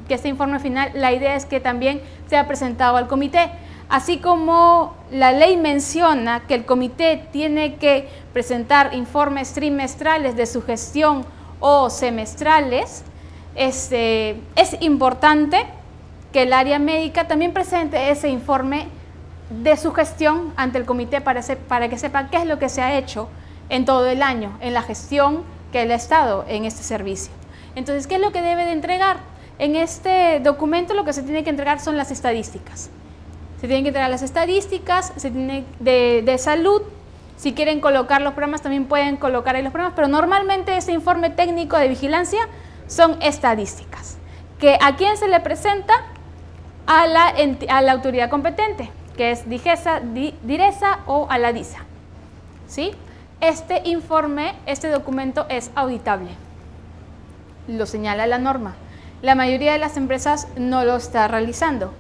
Que este informe final, la idea es que también sea presentado al comité. Así como la ley menciona que el comité tiene que presentar informes trimestrales de su gestión o semestrales, es importante que el área médica también presente ese informe de su gestión ante el comité para que sepa qué es lo que se ha hecho en todo el año, en la gestión que él ha estado en este servicio. Entonces, ¿qué es lo que debe de entregar? En este documento lo que se tiene que entregar son las estadísticas. Se tienen que entregar las estadísticas de salud. Si quieren colocar los programas, también pueden colocar ahí los programas, pero normalmente ese informe técnico de vigilancia son estadísticas. ¿A quién se le presenta? A la autoridad competente, que es DIRESA o a la DISA. ¿Sí? Este informe, este documento es auditable. Lo señala la norma. La mayoría de las empresas no lo está realizando.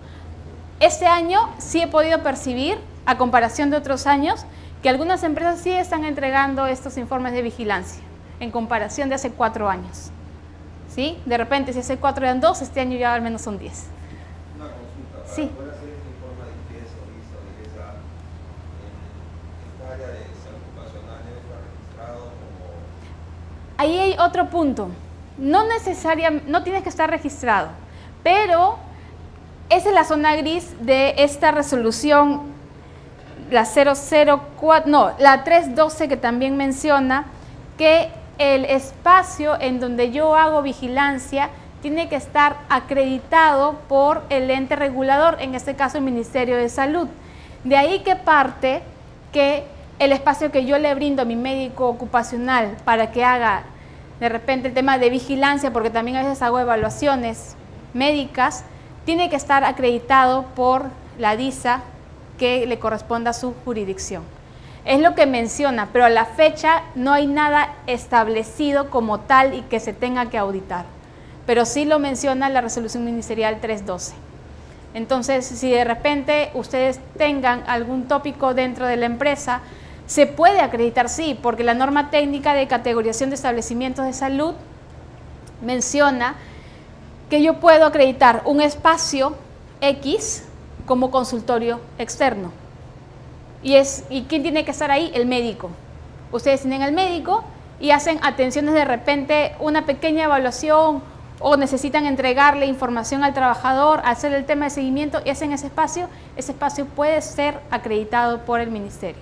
Este año sí he podido percibir, a comparación de otros años, que algunas empresas sí están entregando estos informes de vigilancia, en comparación de hace 4 años. ¿Sí? De repente, si hace 4 eran 2, este año ya al menos son 10. Una consulta. Sí. ¿Para poder hacer este informe de ingreso, DIRESA, en esta área de salud ocupacional debe estar registrado como...? Ahí hay otro punto. No tienes que estar registrado, pero esa es la zona gris de esta resolución, la 312, que también menciona que el espacio en donde yo hago vigilancia tiene que estar acreditado por el ente regulador, en este caso el Ministerio de Salud. De ahí que parte que el espacio que yo le brindo a mi médico ocupacional para que haga de repente el tema de vigilancia, porque también a veces hago evaluaciones médicas, tiene que estar acreditado por la DISA que le corresponda a su jurisdicción. Es lo que menciona, pero a la fecha no hay nada establecido como tal y que se tenga que auditar. Pero sí lo menciona la resolución ministerial 312. Entonces, si de repente ustedes tengan algún tópico dentro de la empresa, se puede acreditar, sí, porque la norma técnica de categorización de establecimientos de salud menciona que yo puedo acreditar un espacio X como consultorio externo. ¿Y quién tiene que estar ahí? El médico. Ustedes tienen al médico y hacen atenciones de repente, una pequeña evaluación o necesitan entregarle información al trabajador, hacer el tema de seguimiento y hacen ese espacio puede ser acreditado por el ministerio.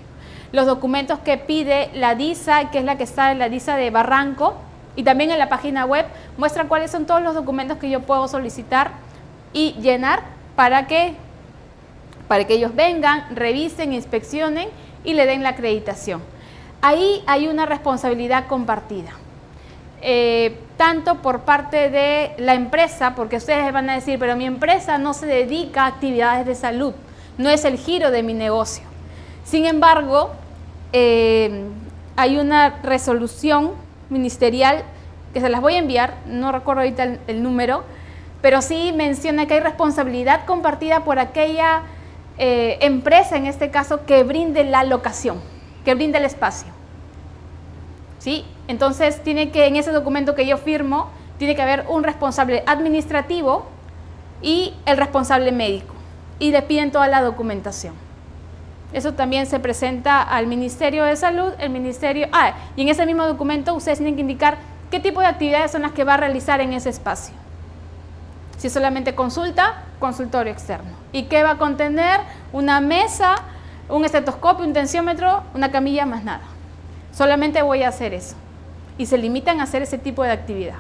Los documentos que pide la DISA, que es la que está en la DISA de Barranco, y también en la página web, muestran cuáles son todos los documentos que yo puedo solicitar y llenar para que ellos vengan, revisen, inspeccionen y le den la acreditación. Ahí hay una responsabilidad compartida. Tanto por parte de la empresa, porque ustedes van a decir, pero mi empresa no se dedica a actividades de salud, no es el giro de mi negocio. Sin embargo, hay una resolución ministerial que se las voy a enviar, no recuerdo ahorita el número, pero sí menciona que hay responsabilidad compartida por aquella empresa, en este caso, que brinde la locación, que brinde el espacio. ¿Sí? Entonces, tiene que, en ese documento que yo firmo, tiene que haber un responsable administrativo y el responsable médico. Y le piden toda la documentación. Eso también se presenta al Ministerio de Salud, y en ese mismo documento ustedes tienen que indicar qué tipo de actividades son las que va a realizar en ese espacio. Si es solamente consulta, consultorio externo. ¿Y qué va a contener? Una mesa, un estetoscopio, un tensiómetro, una camilla, más nada. Solamente voy a hacer eso. Y se limitan a hacer ese tipo de actividad.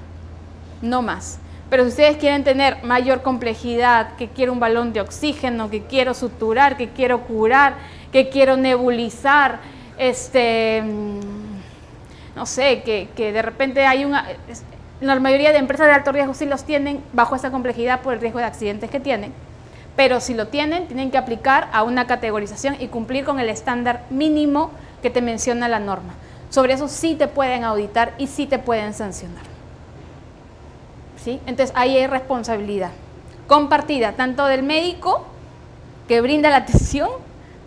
No más. Pero si ustedes quieren tener mayor complejidad, que quiero un balón de oxígeno, que quiero suturar, que quiero curar, que quiero nebulizar, no sé, que de repente hay la mayoría de empresas de alto riesgo sí los tienen bajo esa complejidad por el riesgo de accidentes que tienen, pero si lo tienen que aplicar a una categorización y cumplir con el estándar mínimo que te menciona la norma. Sobre eso sí te pueden auditar y sí te pueden sancionar. ¿Sí? Entonces ahí hay responsabilidad compartida, tanto del médico que brinda la atención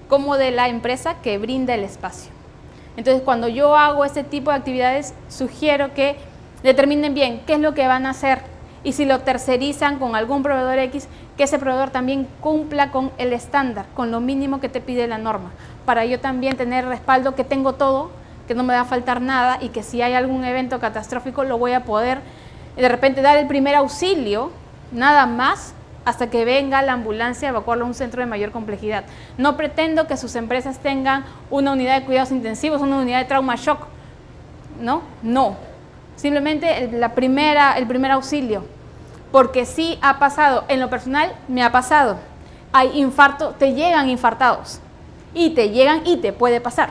como de la empresa que brinda el espacio. Entonces cuando yo hago este tipo de actividades, sugiero que determinen bien qué es lo que van a hacer y si lo tercerizan con algún proveedor X, que ese proveedor también cumpla con el estándar, con lo mínimo que te pide la norma, para yo también tener respaldo que tengo todo, que no me va a faltar nada y que si hay algún evento catastrófico lo voy a poder de repente dar el primer auxilio, nada más, hasta que venga la ambulancia a evacuarlo a un centro de mayor complejidad. No pretendo que sus empresas tengan una unidad de cuidados intensivos, una unidad de trauma shock, ¿no? No, simplemente el primer auxilio, porque sí ha pasado, en lo personal me ha pasado, hay infarto, te llegan infartados, y te llegan y te puede pasar,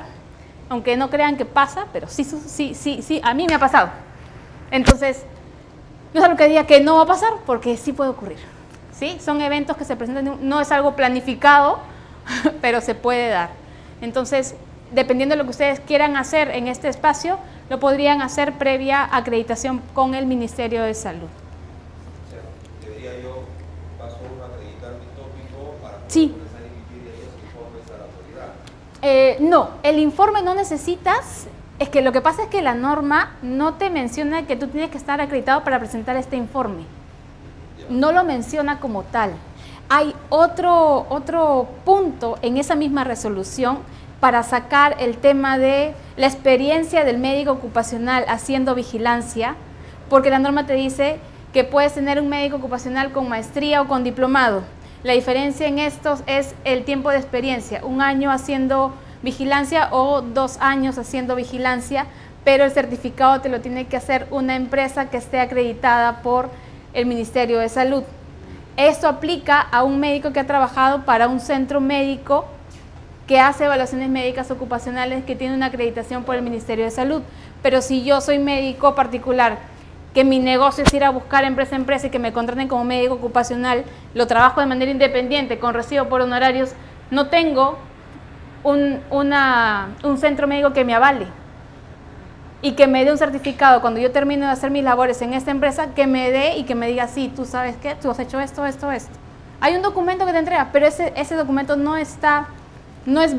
aunque no crean que pasa, pero sí, a mí me ha pasado. Entonces, no es algo que diga que no va a pasar, porque sí puede ocurrir. ¿Sí? Son eventos que se presentan, no es algo planificado, pero se puede dar. Entonces, dependiendo de lo que ustedes quieran hacer en este espacio, lo podrían hacer previa acreditación con el Ministerio de Salud. O sea, ¿debería yo, paso uno, acreditar mi tópico para poder Sí. comenzar a emitir esos informes a la autoridad? No, el informe no necesitas. Es que lo que pasa es que la norma no te menciona que tú tienes que estar acreditado para presentar este informe. No lo menciona como tal. Hay otro punto en esa misma resolución para sacar el tema de la experiencia del médico ocupacional haciendo vigilancia, porque la norma te dice que puedes tener un médico ocupacional con maestría o con diplomado. La diferencia en estos es el tiempo de experiencia, 1 año haciendo vigilancia o 2 años haciendo vigilancia, pero el certificado te lo tiene que hacer una empresa que esté acreditada por el Ministerio de Salud. Esto aplica a un médico que ha trabajado para un centro médico que hace evaluaciones médicas ocupacionales, que tiene una acreditación por el Ministerio de Salud. Pero si yo soy médico particular, que mi negocio es ir a buscar empresa a empresa y que me contraten como médico ocupacional, lo trabajo de manera independiente, con recibo por honorarios, no tengo un centro médico que me avale y que me dé un certificado cuando yo termino de hacer mis labores en esta empresa, que me dé y que me diga, sí, tú sabes qué, tú has hecho esto. Hay un documento que te entrega, pero ese documento no es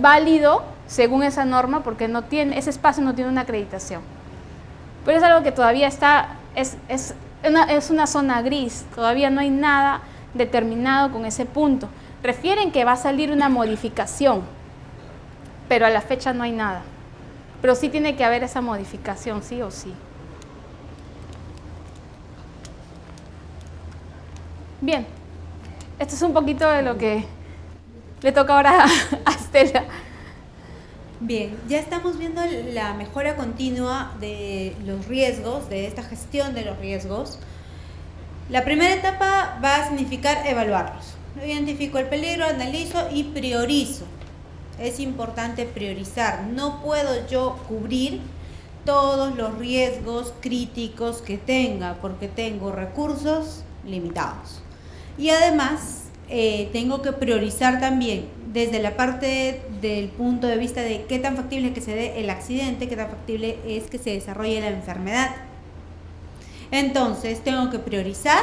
válido según esa norma, porque ese espacio no tiene una acreditación. Pero es algo que todavía es una zona gris, todavía no hay nada determinado con ese punto. Refieren que va a salir una modificación, pero a la fecha no hay nada. Pero sí tiene que haber esa modificación, sí o sí. Bien, esto es un poquito de lo que le toca ahora a Estela. Bien, ya estamos viendo la mejora continua de los riesgos, de esta gestión de los riesgos. La primera etapa va a significar evaluarlos. Identifico el peligro, analizo y priorizo. Es importante priorizar. No puedo yo cubrir todos los riesgos críticos que tenga porque tengo recursos limitados. Y además tengo que priorizar también desde la parte del punto de vista de qué tan factible es que se dé el accidente, qué tan factible es que se desarrolle la enfermedad. Entonces tengo que priorizar,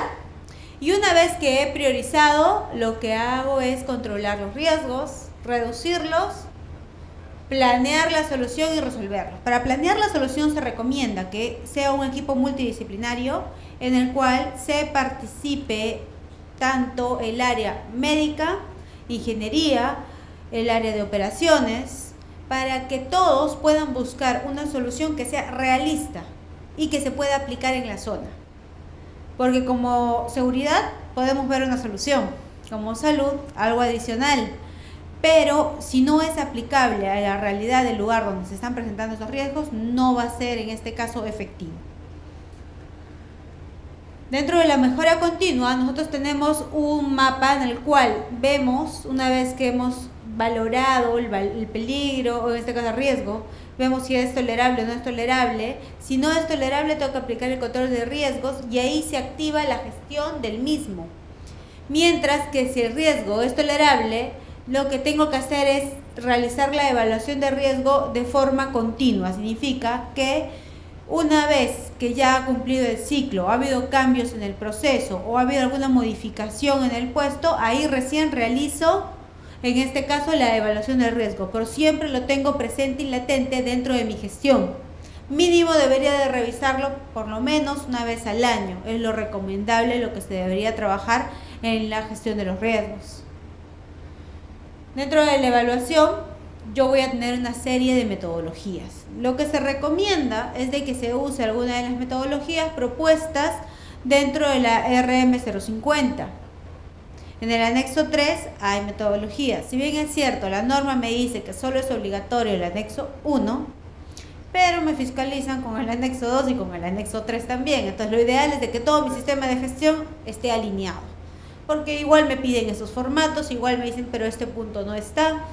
y una vez que he priorizado, lo que hago es controlar los riesgos, reducirlos, planear la solución y resolverlos. Para planear la solución se recomienda que sea un equipo multidisciplinario en el cual se participe tanto el área médica, ingeniería, el área de operaciones, para que todos puedan buscar una solución que sea realista y que se pueda aplicar en la zona. Porque como seguridad podemos ver una solución, como salud algo adicional, pero si no es aplicable a la realidad del lugar donde se están presentando esos riesgos, no va a ser en este caso efectivo. Dentro de la mejora continua, nosotros tenemos un mapa en el cual vemos, una vez que hemos valorado el peligro, o en este caso el riesgo, vemos si es tolerable o no es tolerable. Si no es tolerable, tengo que aplicar el control de riesgos y ahí se activa la gestión del mismo. Mientras que si el riesgo es tolerable, lo que tengo que hacer es realizar la evaluación de riesgo de forma continua. Significa que una vez que ya ha cumplido el ciclo, ha habido cambios en el proceso o ha habido alguna modificación en el puesto, ahí recién realizo, en este caso, la evaluación del riesgo, pero siempre lo tengo presente y latente dentro de mi gestión. Mínimo debería de revisarlo por lo menos una vez al año, es lo recomendable, lo que se debería trabajar en la gestión de los riesgos. Dentro de la evaluación, yo voy a tener una serie de metodologías. Lo que se recomienda es de que se use alguna de las metodologías propuestas dentro de la RM050. En el anexo 3 hay metodologías. Si bien es cierto, la norma me dice que solo es obligatorio el anexo 1, pero me fiscalizan con el anexo 2 y con el anexo 3 también. Entonces lo ideal es de que todo mi sistema de gestión esté alineado, porque igual me piden esos formatos, igual me dicen, pero este punto no está.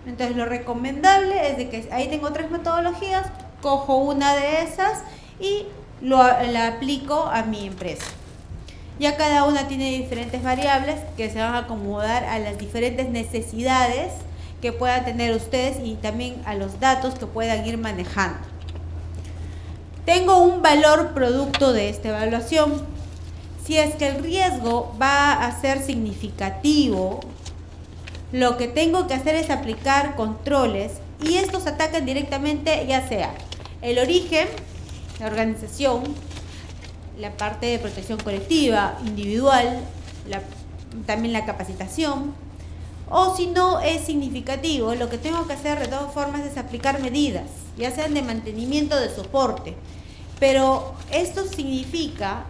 Entonces lo recomendable es de que ahí tengo 3 metodologías, cojo una de esas y la aplico a mi empresa. Ya cada una tiene diferentes variables que se van a acomodar a las diferentes necesidades que puedan tener ustedes y también a los datos que puedan ir manejando. Tengo un valor producto de esta evaluación. Si es que el riesgo va a ser significativo, lo que tengo que hacer es aplicar controles y estos atacan directamente ya sea el origen, la organización, la parte de protección colectiva, individual, también la capacitación, o si no es significativo, lo que tengo que hacer de todas formas es aplicar medidas, ya sean de mantenimiento, de soporte, pero esto significa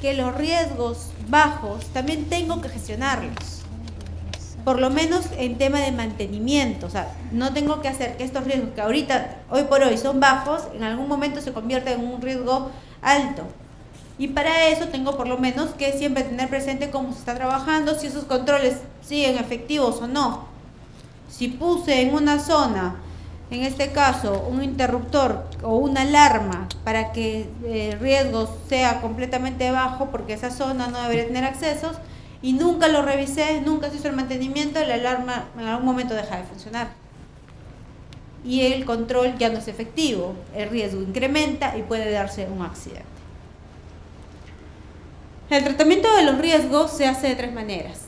que los riesgos bajos también tengo que gestionarlos. Por lo menos en tema de mantenimiento, o sea, no tengo que hacer que estos riesgos que ahorita, hoy por hoy son bajos, en algún momento se conviertan en un riesgo alto. Y para eso tengo por lo menos que siempre tener presente cómo se está trabajando, si esos controles siguen efectivos o no. Si puse en una zona, en este caso, un interruptor o una alarma para que el riesgo sea completamente bajo, porque esa zona no debería tener accesos, y nunca lo revisé, nunca se hizo el mantenimiento, la alarma en algún momento deja de funcionar. Y el control ya no es efectivo, el riesgo incrementa y puede darse un accidente. El tratamiento de los riesgos se hace de 3 maneras.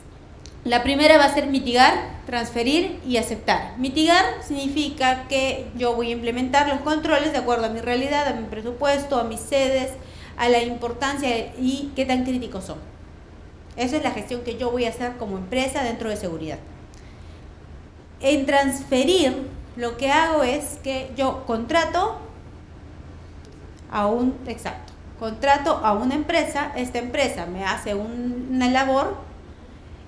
La primera va a ser mitigar, transferir y aceptar. Mitigar significa que yo voy a implementar los controles de acuerdo a mi realidad, a mi presupuesto, a mis sedes, a la importancia y qué tan críticos son. Esa es la gestión que yo voy a hacer como empresa dentro de seguridad. En transferir lo que hago es que yo contrato a una empresa, esta empresa me hace una labor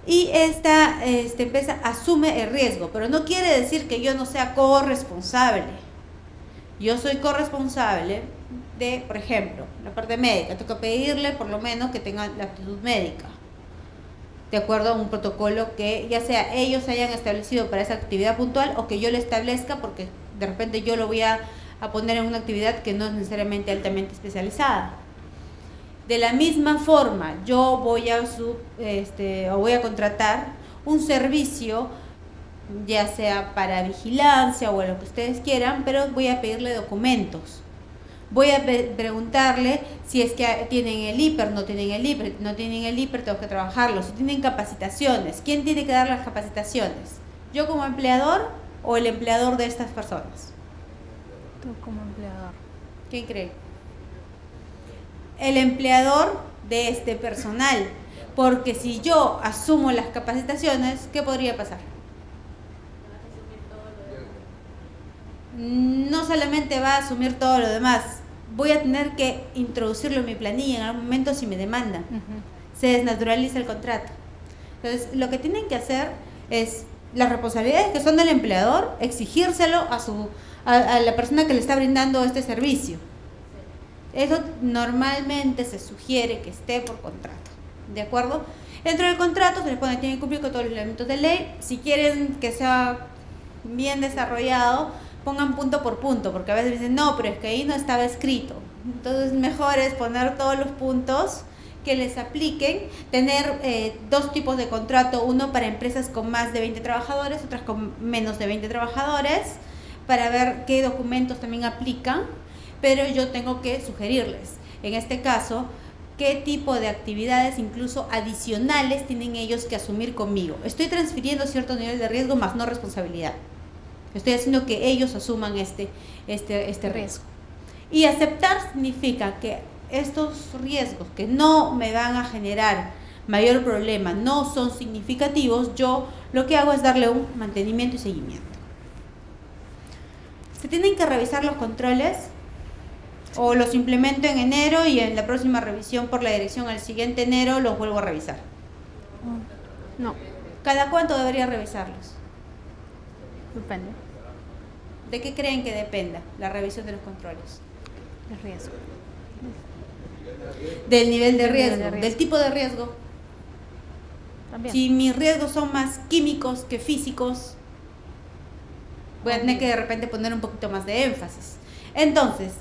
y esta empresa asume el riesgo, pero no quiere decir que yo no sea corresponsable. Yo soy corresponsable de, por ejemplo, la parte médica, tengo que pedirle por lo menos que tenga la aptitud médica, de acuerdo a un protocolo que ya sea ellos hayan establecido para esa actividad puntual o que yo le establezca porque de repente yo lo voy a poner en una actividad que no es necesariamente altamente especializada. De la misma forma, yo voy a contratar un servicio, ya sea para vigilancia o lo que ustedes quieran, pero voy a pedirle documentos. Voy a preguntarle si es que tienen el IPER, no tienen el IPER, no tienen el IPER, tengo que trabajarlo. Si tienen capacitaciones, ¿quién tiene que dar las capacitaciones? ¿Yo como empleador o el empleador de estas personas? Tú como empleador. ¿Quién cree? El empleador de este personal, porque si yo asumo las capacitaciones, ¿qué podría pasar? No solamente va a asumir todo lo demás, voy a tener que introducirlo en mi planilla en algún momento si me demandan. Se desnaturaliza el contrato. Entonces, lo que tienen que hacer es las responsabilidades que son del empleador, exigírselo a la persona que le está brindando este servicio. Eso normalmente se sugiere que esté por contrato, ¿de acuerdo? Dentro del contrato se les pone que tienen que cumplir con todos los elementos de ley. Si quieren que sea bien desarrollado, pongan punto por punto, porque a veces dicen, no, pero es que ahí no estaba escrito. Entonces, mejor es poner todos los puntos que les apliquen, tener dos tipos de contrato, uno para empresas con más de 20 trabajadores, otras con menos de 20 trabajadores, para ver qué documentos también aplican, pero yo tengo que sugerirles, en este caso, qué tipo de actividades incluso adicionales tienen ellos que asumir conmigo. Estoy transfiriendo cierto nivel de riesgo, más no responsabilidad. Estoy haciendo que ellos asuman este riesgo. Y aceptar significa que estos riesgos que no me van a generar mayor problema, no son significativos, yo lo que hago es darle un mantenimiento y seguimiento. ¿Se tienen que revisar los controles? ¿O los implemento en enero y en la próxima revisión por la dirección al siguiente enero los vuelvo a revisar? No. ¿Cada cuánto debería revisarlos? Depende. ¿De qué creen que dependa la revisión de los controles? El riesgo. Del nivel de riesgo, del tipo de riesgo. También. Si mis riesgos son más químicos que físicos, voy a tener que de repente poner un poquito más de énfasis. Entonces,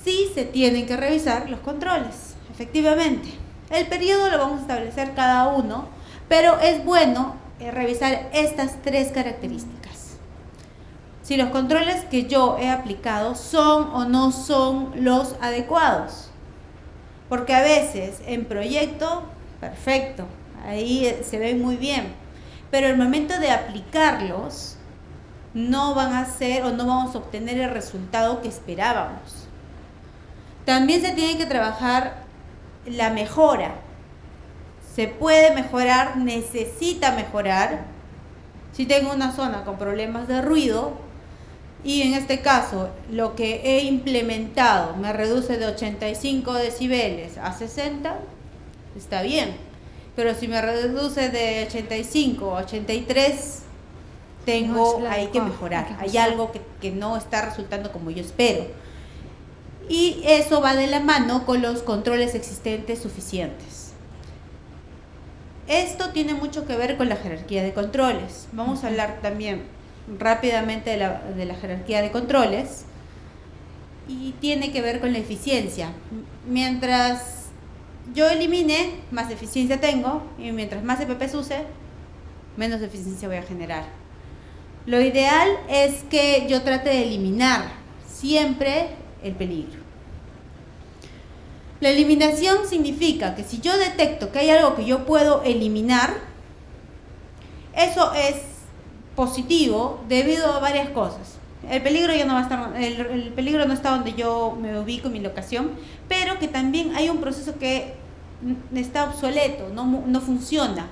sí se tienen que revisar los controles, efectivamente. El periodo lo vamos a establecer cada uno, pero es bueno revisar estas tres características. Si los controles que yo he aplicado son o no son los adecuados. Porque a veces en proyecto, perfecto, ahí se ven muy bien, pero el momento de aplicarlos no van a ser o no vamos a obtener el resultado que esperábamos. También se tiene que trabajar la mejora. Se puede mejorar, necesita mejorar. Si tengo una zona con problemas de ruido y en este caso lo que he implementado me reduce de 85 decibeles a 60, está bien. Pero si me reduce de 85 a 83, tengo ahí que mejorar. Hay algo que no está resultando como yo espero. Y eso va de la mano con los controles existentes suficientes. Esto tiene mucho que ver con la jerarquía de controles. Vamos a hablar también rápidamente de la jerarquía de controles y tiene que ver con la eficiencia. Mientras yo elimine, más eficiencia tengo, y mientras más EPPs use, menos eficiencia voy a generar. Lo ideal es que yo trate de eliminar siempre el peligro. La eliminación significa que si yo detecto que hay algo que yo puedo eliminar, eso es positivo debido a varias cosas. El peligro ya no va a estar, el peligro no está donde yo me ubico en mi locación, pero que también hay un proceso que está obsoleto, no funciona.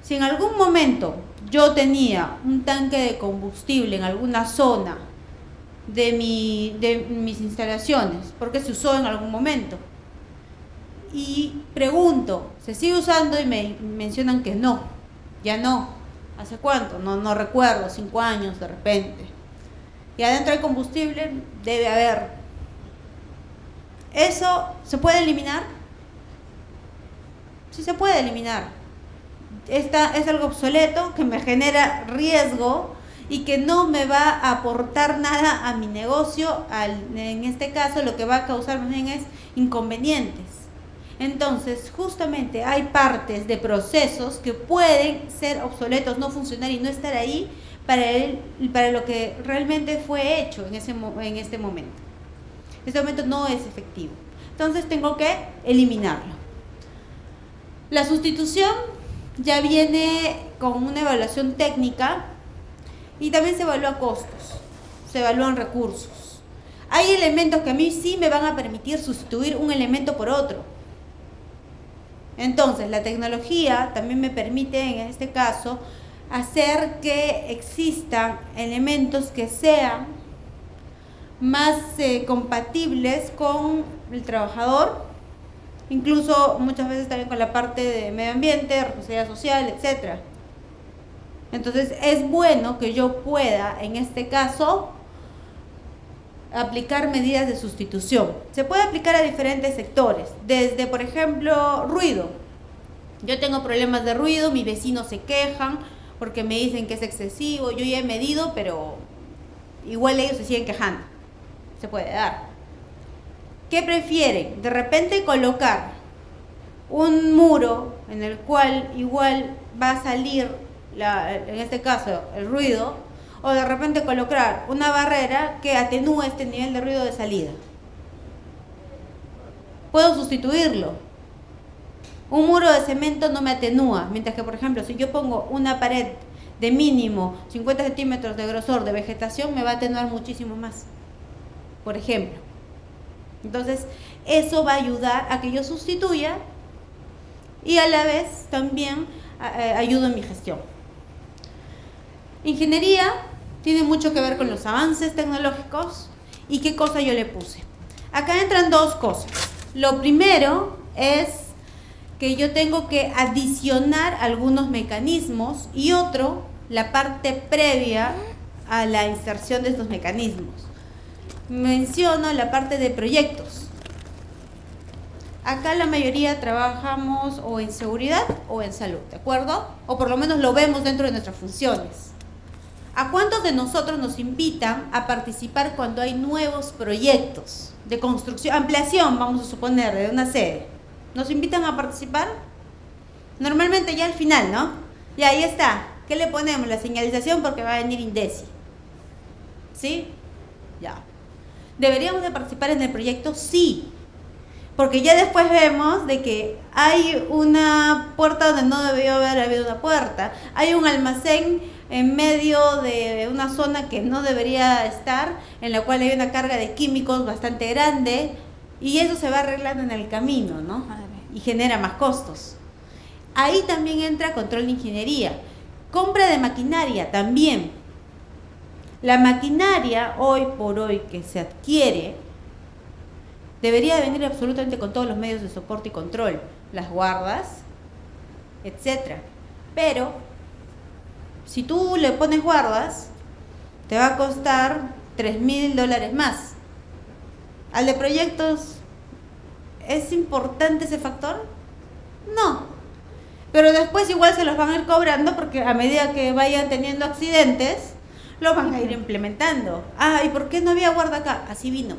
Si en algún momento yo tenía un tanque de combustible en alguna zona de mis instalaciones, porque se usó en algún momento, y pregunto, ¿se sigue usando? Y me mencionan que no, ya no. ¿Hace cuánto? No recuerdo, 5 años de repente. Y adentro hay combustible, debe haber. ¿Eso se puede eliminar? Sí se puede eliminar. Es algo obsoleto que me genera riesgo y que no me va a aportar nada a mi negocio. En este caso lo que va a causar más bien es inconvenientes. Entonces, justamente hay partes de procesos que pueden ser obsoletos, no funcionar y no estar ahí para lo que realmente fue hecho en este momento. En este momento no es efectivo. Entonces tengo que eliminarlo. La sustitución ya viene con una evaluación técnica y también se evalúa costos, se evalúan recursos. Hay elementos que a mí sí me van a permitir sustituir un elemento por otro. Entonces, la tecnología también me permite, en este caso, hacer que existan elementos que sean más compatibles con el trabajador, incluso muchas veces también con la parte de medio ambiente, responsabilidad social, etc. Entonces, es bueno que yo pueda, en este caso, aplicar medidas de sustitución. Se puede aplicar a diferentes sectores, desde, por ejemplo, ruido. Yo tengo problemas de ruido, mis vecinos se quejan porque me dicen que es excesivo, yo ya he medido, pero igual ellos se siguen quejando. Se puede dar. ¿Qué prefieren? De repente colocar un muro en el cual igual va a salir, en este caso, el ruido, o de repente colocar una barrera que atenúe este nivel de ruido de salida. Puedo sustituirlo. Un muro de cemento no me atenúa, mientras que, por ejemplo, si yo pongo una pared de mínimo 50 centímetros de grosor de vegetación, me va a atenuar muchísimo más, por ejemplo. Entonces, eso va a ayudar a que yo sustituya y a la vez también ayudo en mi gestión. Ingeniería tiene mucho que ver con los avances tecnológicos y qué cosa yo le puse. Acá entran dos cosas. Lo primero es que yo tengo que adicionar algunos mecanismos y otro, la parte previa a la inserción de estos mecanismos. Menciono la parte de proyectos. Acá la mayoría trabajamos o en seguridad o en salud, ¿de acuerdo? O por lo menos lo vemos dentro de nuestras funciones. ¿A cuántos de nosotros nos invitan a participar cuando hay nuevos proyectos de construcción, ampliación, vamos a suponer, de una sede? ¿Nos invitan a participar? Normalmente ya al final, ¿no? Y ahí está. ¿Qué le ponemos? La señalización porque va a venir INDECI. ¿Sí? Ya. ¿Deberíamos de participar en el proyecto? Sí. Porque ya después vemos de que hay una puerta donde no debió haber habido una puerta. Hay un almacén en medio de una zona que no debería estar, en la cual hay una carga de químicos bastante grande, y eso se va arreglando en el camino, ¿no? Y genera más costos. Ahí también entra control de ingeniería. Compra de maquinaria también. La maquinaria, hoy por hoy, que se adquiere, debería de venir absolutamente con todos los medios de soporte y control, las guardas, etc. Pero, si tú le pones guardas, te va a costar $3.000 más. ¿Al de proyectos es importante ese factor? No. Pero después igual se los van a ir cobrando porque a medida que vayan teniendo accidentes, lo van a ir implementando. Ah, ¿y por qué no había guarda acá? Así vino.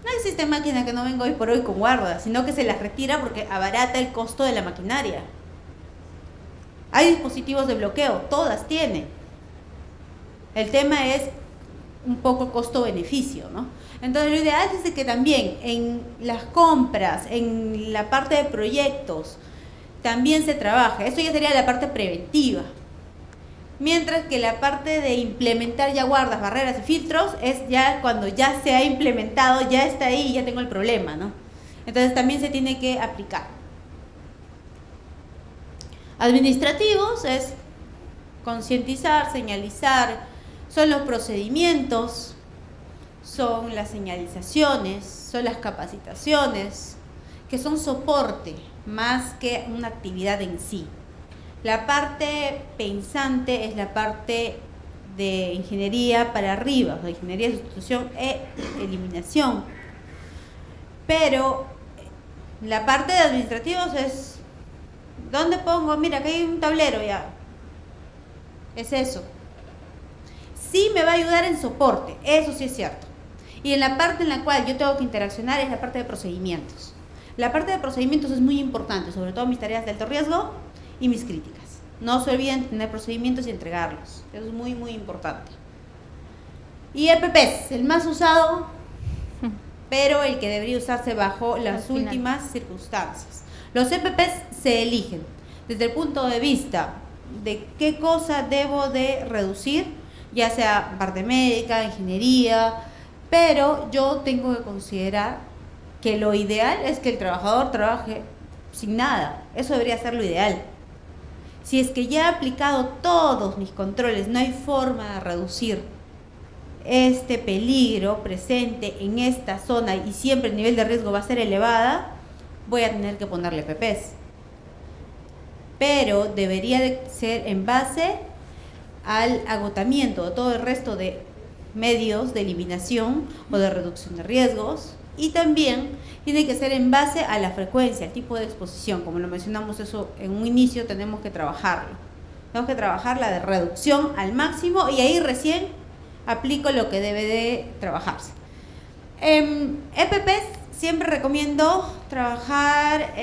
No existe máquina que no venga hoy por hoy con guarda, sino que se las retira porque abarata el costo de la maquinaria. Hay dispositivos de bloqueo, todas tienen. El tema es un poco costo-beneficio, ¿no? Entonces, lo ideal es que también en las compras, en la parte de proyectos, también se trabaje. Eso ya sería la parte preventiva. Mientras que la parte de implementar ya guardas, barreras y filtros es ya cuando ya se ha implementado, ya está ahí y ya tengo el problema, ¿no? Entonces, también se tiene que aplicar. Administrativos es concientizar, señalizar, son los procedimientos, son las señalizaciones, son las capacitaciones, que son soporte más que una actividad en sí. La parte pensante es la parte de ingeniería para arriba, o sea, ingeniería de sustitución e eliminación. Pero la parte de administrativos es, ¿dónde pongo? Mira, aquí hay un tablero ya. Es eso. Sí me va a ayudar en soporte, eso sí es cierto. Y en la parte en la cual yo tengo que interaccionar es la parte de procedimientos. La parte de procedimientos es muy importante, sobre todo mis tareas de alto riesgo y mis críticas. No se olviden de tener procedimientos y entregarlos. Eso es muy, muy importante. Y EPPs, el más usado, pero el que debería usarse bajo las últimas circunstancias. Los EPPs se eligen desde el punto de vista de qué cosa debo de reducir, ya sea parte médica, ingeniería, pero yo tengo que considerar que lo ideal es que el trabajador trabaje sin nada. Eso debería ser lo ideal. Si es que ya he aplicado todos mis controles, no hay forma de reducir este peligro presente en esta zona y siempre el nivel de riesgo va a ser elevada, voy a tener que ponerle EPPs. Pero debería de ser en base al agotamiento de todo el resto de medios de eliminación o de reducción de riesgos, y también tiene que ser en base a la frecuencia, el tipo de exposición. Como lo mencionamos eso en un inicio, tenemos que trabajarlo. Tenemos que trabajar la de reducción al máximo y ahí recién aplico lo que debe de trabajarse. EPPs siempre recomiendo trabajar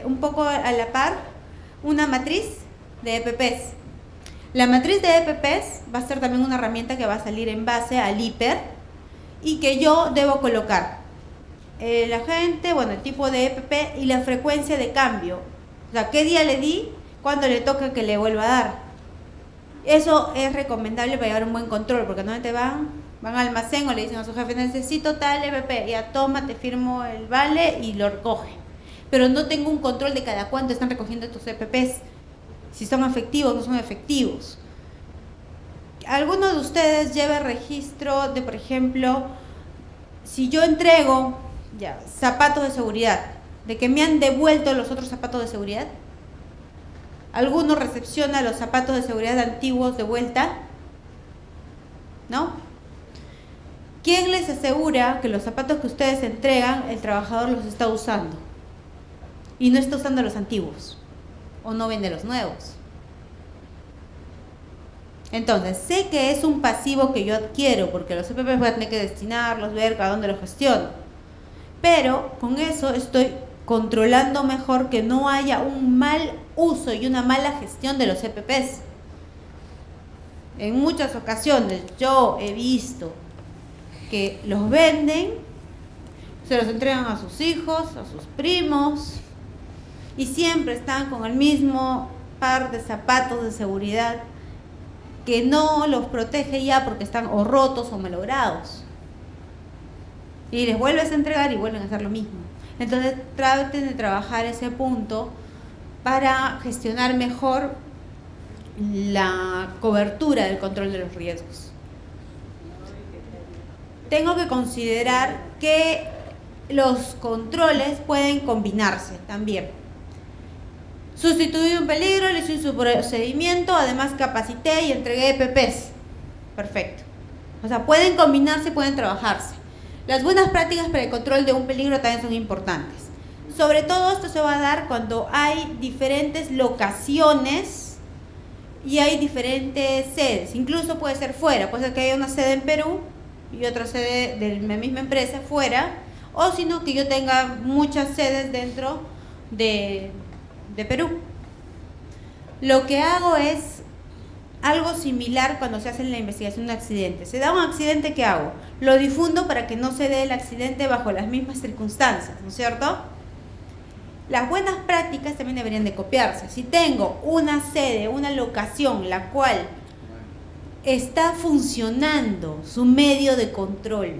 un poco a la par una matriz de EPPs. La matriz de EPPs va a ser también una herramienta que va a salir en base al IPER y que yo debo colocar el agente, bueno, el tipo de EPP y la frecuencia de cambio. O sea, qué día le di, cuándo le toca que le vuelva a dar. Eso es recomendable para llevar un buen control, porque normalmente van al almacén o le dicen a su jefe, necesito tal EPP, ya toma, te firmo el vale y lo recoge. Pero no tengo un control de cada cuánto están recogiendo estos EPPs, si son efectivos o no son efectivos. ¿Alguno de ustedes lleva registro de, por ejemplo, si yo entrego ya zapatos de seguridad, de que me han devuelto los otros zapatos de seguridad? ¿Alguno recepciona los zapatos de seguridad antiguos de vuelta? ¿No? ¿Quién les asegura que los zapatos que ustedes entregan, el trabajador los está usando? Y no está usando los antiguos. O no vende los nuevos. Entonces, sé que es un pasivo que yo adquiero, porque los EPPs voy a tener que destinarlos, ver a dónde los gestiono. Pero con eso estoy controlando mejor que no haya un mal uso y una mala gestión de los EPPs. En muchas ocasiones yo he visto que los venden, se los entregan a sus hijos, a sus primos, y siempre están con el mismo par de zapatos de seguridad que no los protege ya porque están o rotos o malogrados. Y les vuelves a entregar y vuelven a hacer lo mismo. Entonces traten de trabajar ese punto para gestionar mejor la cobertura del control de los riesgos. Tengo que considerar que los controles pueden combinarse también. Sustituí un peligro, le hice su procedimiento, además capacité y entregué EPPs. Perfecto. O sea, pueden combinarse, pueden trabajarse. Las buenas prácticas para el control de un peligro también son importantes. Sobre todo esto se va a dar cuando hay diferentes locaciones y hay diferentes sedes. Incluso puede ser fuera, puede ser que haya una sede en Perú y otra sede de la misma empresa fuera, o sino que yo tenga muchas sedes dentro de Perú. Lo que hago es algo similar cuando se hace la investigación de un accidente. Se da un accidente, ¿qué hago? Lo difundo para que no se dé el accidente bajo las mismas circunstancias, ¿no es cierto? Las buenas prácticas también deberían de copiarse. Si tengo una sede, una locación, la cual está funcionando su medio de control,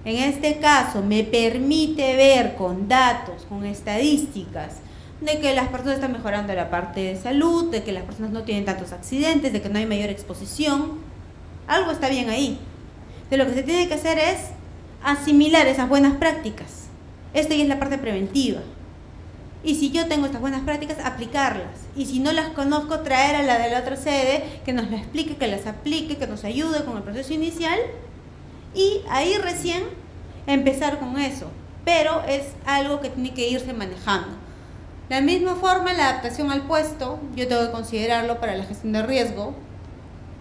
en este caso me permite ver con datos, con estadísticas, de que las personas están mejorando la parte de salud, de que las personas no tienen tantos accidentes, de que no hay mayor exposición. Algo está bien ahí. De lo que se tiene que hacer es asimilar esas buenas prácticas. Esto ya es la parte preventiva. Y si yo tengo estas buenas prácticas, aplicarlas. Y si no las conozco, traer a la de la otra sede que nos la explique, que las aplique, que nos ayude con el proceso inicial. Y ahí recién empezar con eso. Pero es algo que tiene que irse manejando. De la misma forma, la adaptación al puesto, yo tengo que considerarlo para la gestión de riesgo.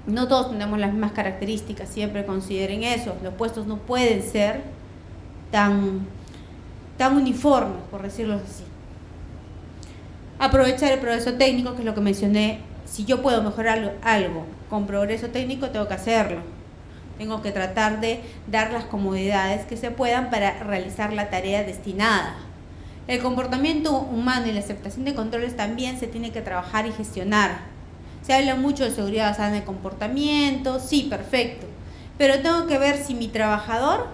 No todos tenemos las mismas características, siempre consideren eso. Los puestos no pueden ser tan uniformes, por decirlo así. Aprovechar el progreso técnico, que es lo que mencioné. Si yo puedo mejorar algo con progreso técnico, tengo que hacerlo. Tengo que tratar de dar las comodidades que se puedan para realizar la tarea destinada. El comportamiento humano y la aceptación de controles también se tiene que trabajar y gestionar. Se habla mucho de seguridad basada en el comportamiento, sí, perfecto. Pero tengo que ver si mi trabajador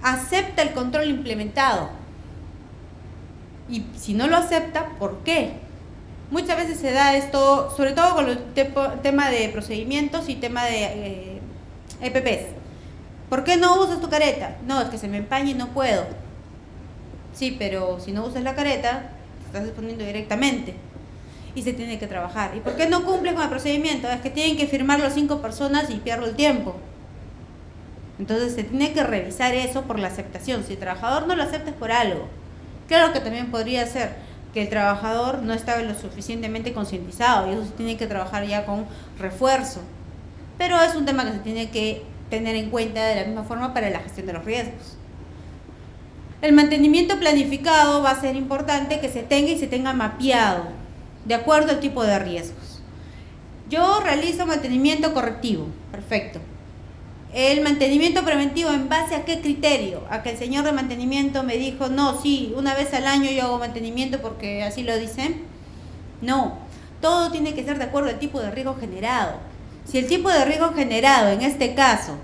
acepta el control implementado. Y si no lo acepta, ¿por qué? Muchas veces se da esto, sobre todo con el tema de procedimientos y tema de EPPs. ¿Por qué no usas tu careta? No, es que se me empaña y no puedo. Sí, pero si no usas la careta, te estás exponiendo directamente. Y se tiene que trabajar. ¿Y por qué no cumples con el procedimiento? Es que tienen que firmarlo 5 personas y pierdo el tiempo. Entonces se tiene que revisar eso por la aceptación. Si el trabajador no lo acepta es por algo. Claro que también podría ser que el trabajador no estaba lo suficientemente concientizado y eso se tiene que trabajar ya con refuerzo. Pero es un tema que se tiene que tener en cuenta de la misma forma para la gestión de los riesgos. El mantenimiento planificado va a ser importante que se tenga y se tenga mapeado de acuerdo al tipo de riesgos. Yo realizo mantenimiento correctivo, perfecto. El mantenimiento preventivo, ¿en base a qué criterio? A que el señor de mantenimiento me dijo, no, sí, una vez al año yo hago mantenimiento porque así lo dicen. No, todo tiene que ser de acuerdo al tipo de riesgo generado. Si el tipo de riesgo generado, en este caso,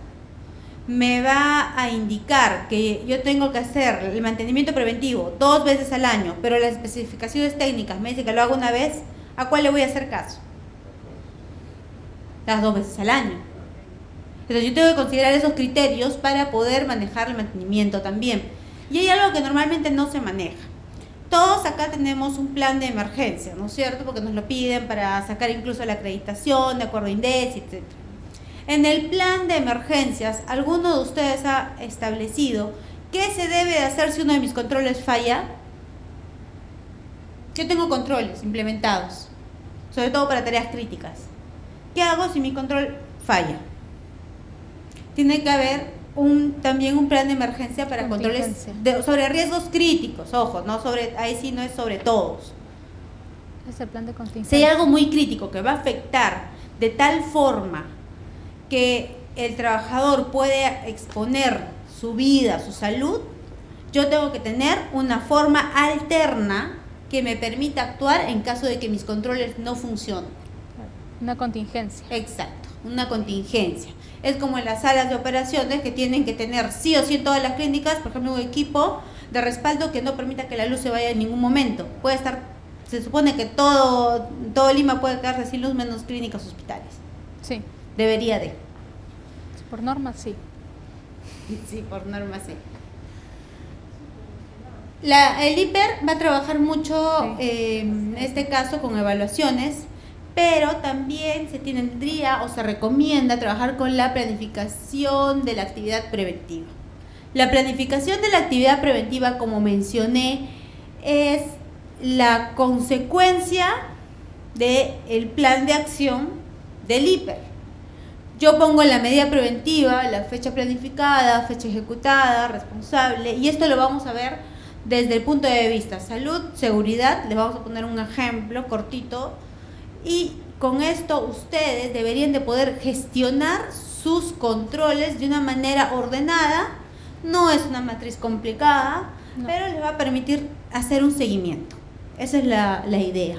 me va a indicar que yo tengo que hacer el mantenimiento preventivo 2 veces al año, pero las especificaciones técnicas me dicen que lo hago una vez, ¿a cuál le voy a hacer caso? Las 2 veces al año. Entonces yo tengo que considerar esos criterios para poder manejar el mantenimiento también. Y hay algo que normalmente no se maneja. Todos acá tenemos un plan de emergencia, ¿no es cierto? Porque nos lo piden para sacar incluso la acreditación de acuerdo a INDES, etc. En el plan de emergencias, ¿alguno de ustedes ha establecido qué se debe de hacer si uno de mis controles falla? Yo tengo controles implementados, sobre todo para tareas críticas. ¿Qué hago si mi control falla? Tiene que haber también un plan de emergencia para controles sobre riesgos críticos, ojo, no sobre, ahí sí no es sobre todos. Es el plan de contingencia. Si hay algo muy crítico que va a afectar de tal forma que el trabajador puede exponer su vida, su salud, yo tengo que tener una forma alterna que me permita actuar en caso de que mis controles no funcionen. Una contingencia. Exacto, una contingencia. Es como en las salas de operaciones que tienen que tener sí o sí en todas las clínicas, por ejemplo, un equipo de respaldo que no permita que la luz se vaya en ningún momento. Puede estar, se supone que todo Lima puede quedarse sin luz menos clínicas, hospitales. Sí. Debería de. Por norma, sí. Sí, por norma, sí. El IPER va a trabajar mucho, en este caso, con evaluaciones, pero también se tendría o se recomienda trabajar con la planificación de la actividad preventiva. La planificación de la actividad preventiva, como mencioné, es la consecuencia del plan de acción del IPER. Yo pongo la medida preventiva, la fecha planificada, fecha ejecutada, responsable, y esto lo vamos a ver desde el punto de vista salud, seguridad. Les vamos a poner un ejemplo cortito. Y con esto ustedes deberían de poder gestionar sus controles de una manera ordenada. No es una matriz complicada, no, pero les va a permitir hacer un seguimiento. Esa es la idea.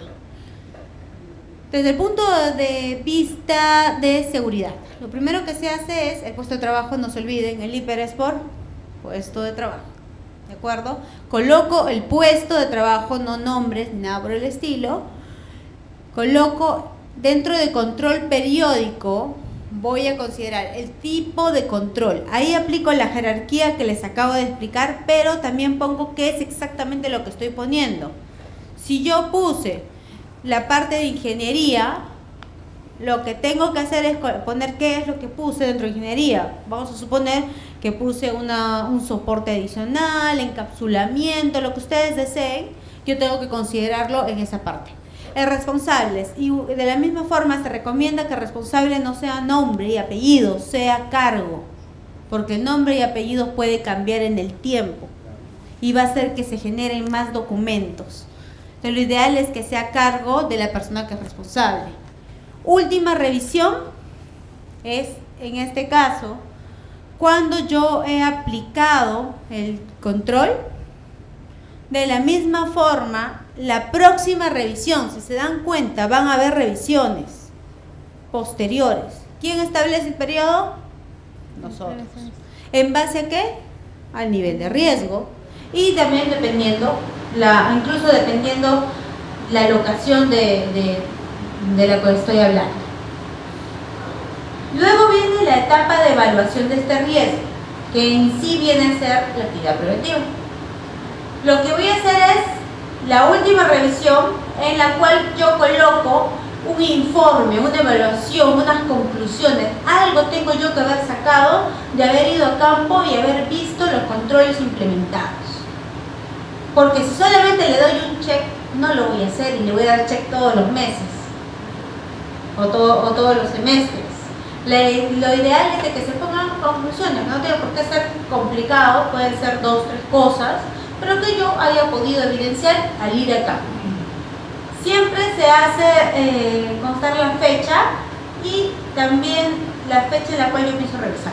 Desde el punto de vista de seguridad, lo primero que se hace es el puesto de trabajo. No se olviden, el IPER es por puesto de trabajo. ¿de acuerdo? Coloco el puesto de trabajo, no nombres ni nada por el estilo. Coloco dentro de control periódico, voy a considerar el tipo de control. Ahí aplico la jerarquía que les acabo de explicar, pero también pongo qué es exactamente lo que estoy poniendo. Si yo puse la parte de ingeniería, lo que tengo que hacer es poner qué es lo que puse dentro de ingeniería. Vamos a suponer que puse un soporte adicional, encapsulamiento, lo que ustedes deseen. Yo tengo que considerarlo en esa parte. Responsables, y de la misma forma se recomienda que responsable no sea nombre y apellido, sea cargo, porque el nombre y apellido puede cambiar en el tiempo y va a hacer que se generen más documentos. Entonces, lo ideal es que sea cargo de la persona que es responsable. Última revisión es, en este caso, cuando yo he aplicado el control. De la misma forma, la próxima revisión, si se dan cuenta, van a haber revisiones posteriores. ¿Quién establece el periodo? Nosotros. ¿En base a qué? Al nivel de riesgo. Y también dependiendo, incluso dependiendo la locación de la que estoy hablando. Luego viene la etapa de evaluación de este riesgo, que en sí viene a ser la actividad preventiva. Lo que voy a hacer es la última revisión en la cual yo coloco un informe, una evaluación, unas conclusiones. Algo tengo yo que haber sacado de haber ido a campo y haber visto los controles implementados. Porque si solamente le doy un check, no lo voy a hacer y le voy a dar check todos los meses o todos los semestres. Lo ideal es de que se pongan conclusiones, no tiene por qué ser complicado, pueden ser 2 o 3 cosas, pero que yo haya podido evidenciar al ir a campo. Siempre se hace constar la fecha y también la fecha en la cual yo pienso revisar.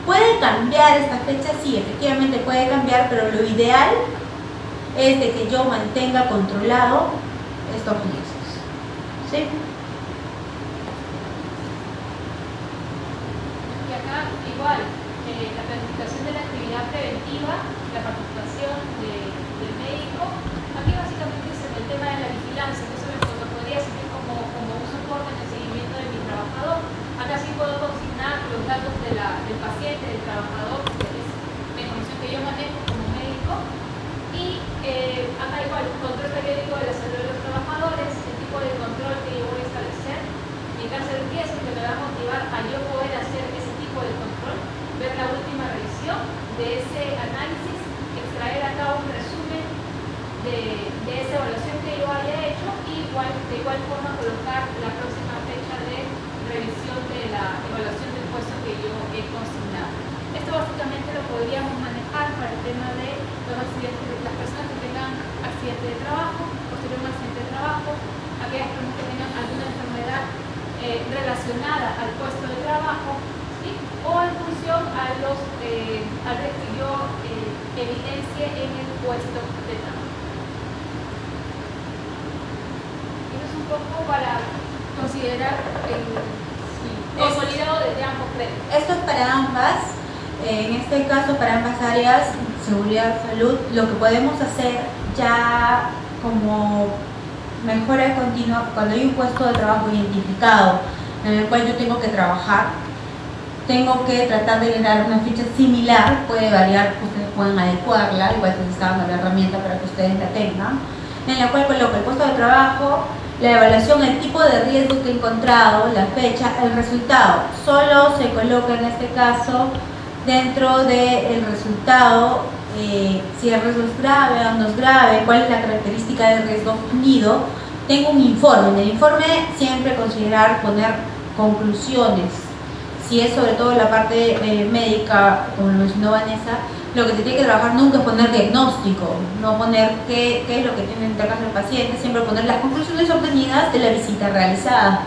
¿Puede cambiar esta fecha? Sí, efectivamente puede cambiar, pero lo ideal es de que yo mantenga controlado estos riesgos. ¿Sí? Y acá igual, la planificación de la actividad preventiva, la participación del médico, aquí básicamente es el tema de la vigilancia, entonces lo podría servir como un soporte en el seguimiento de mi trabajador. Acá sí puedo consignar los datos del paciente, del trabajador, que es la información que yo manejo como médico, y acá igual, control periódico de la salud de los trabajadores, el tipo de control que yo voy a establecer, en caso de riesgo que me va a motivar a yo poder hacer ese tipo de control, ver la última revisión de ese análisis, extraer acá un resumen de esa evaluación que yo haya hecho y de igual forma colocar la próxima fecha de revisión de la evaluación del puesto que yo he consignado. Esto básicamente lo podríamos manejar para el tema de los accidentes, las personas que tengan accidente de trabajo, posterior a un accidente de trabajo, aquellas personas que tengan alguna enfermedad relacionada al puesto de trabajo, ¿sí? O en función a lo que yo evidencie en el puesto de trabajo. Eso es un poco para considerar el consolidado desde ambos frentes. Esto es para ambas, en este caso para ambas áreas, seguridad, salud. Lo que podemos hacer ya como mejora continua, cuando hay un puesto de trabajo identificado en el cual yo tengo que trabajar, tengo que tratar de llenar una ficha similar, puede variar, ustedes pueden adecuarla, igual que les está dando la herramienta para que ustedes la tengan, en la cual coloco el puesto de trabajo, la evaluación, el tipo de riesgo que he encontrado, la fecha, el resultado. Solo se coloca en este caso dentro del resultado si el riesgo es grave o no es grave, cuál es la característica del riesgo definido. Tengo un informe. En el informe siempre considerar poner conclusiones. Si es sobre todo la parte médica, como lo mencionó Vanessa, lo que se tiene que trabajar nunca es poner diagnóstico, no poner qué es lo que tiene en este caso el paciente, siempre poner las conclusiones obtenidas de la visita realizada.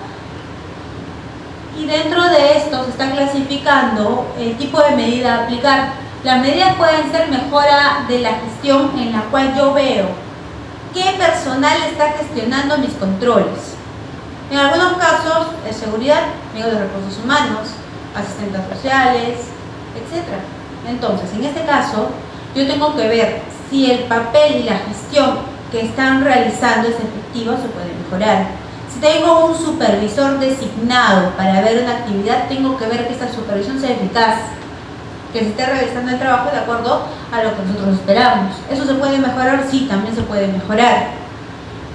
Y dentro de esto se está clasificando el tipo de medida a aplicar. Las medidas pueden ser mejora de la gestión en la cual yo veo qué personal está gestionando mis controles. En algunos casos de seguridad, amigos de recursos humanos, asistentes sociales, etc. Entonces, en este caso, yo tengo que ver si el papel y la gestión que están realizando es efectiva o se puede mejorar. Si tengo un supervisor designado para ver una actividad, tengo que ver que esta supervisión sea eficaz, que se esté realizando el trabajo de acuerdo a lo que nosotros esperamos. ¿Eso se puede mejorar? Sí, también se puede mejorar.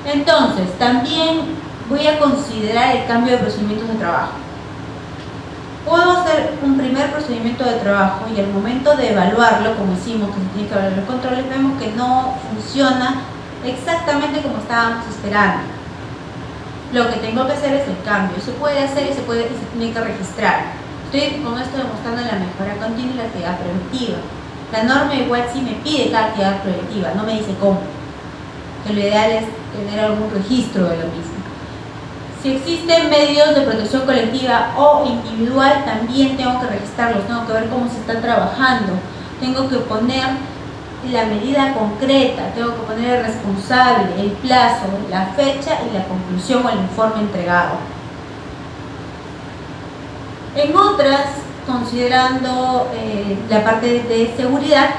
Entonces, también voy a considerar el cambio de procedimientos de trabajo. Puedo hacer un primer procedimiento de trabajo y al momento de evaluarlo, como hicimos, que se tiene que evaluar los controles, vemos que no funciona exactamente como estábamos esperando. Lo que tengo que hacer es el cambio. Se puede hacer y se tiene que registrar. Estoy con esto demostrando la mejora continua y la actividad preventiva. La norma igual sí me pide cada actividad preventiva, no me dice cómo. Que lo ideal es tener algún registro de lo mismo. Si existen medios de protección colectiva o individual, también tengo que registrarlos, tengo que ver cómo se está trabajando, tengo que poner la medida concreta, tengo que poner el responsable, el plazo, la fecha y la conclusión o el informe entregado. En otras, considerando la parte de seguridad,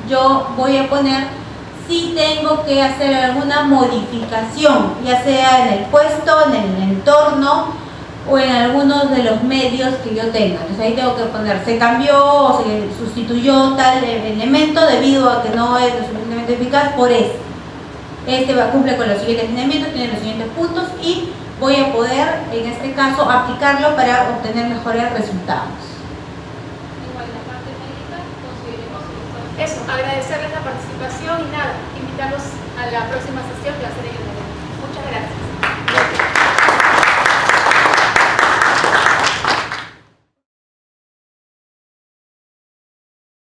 yo voy a poner si tengo que hacer alguna modificación, ya sea en el puesto, en el entorno o en algunos de los medios que yo tenga. Entonces ahí tengo que poner, se cambió o se sustituyó tal elemento debido a que no es lo suficientemente eficaz por este. Cumple con los siguientes lineamientos, tiene los siguientes puntos y voy a poder, en este caso, aplicarlo para obtener mejores resultados. Eso, agradecerles la participación y nada, invitarlos a la próxima sesión que va a ser en el momento. Muchas gracias.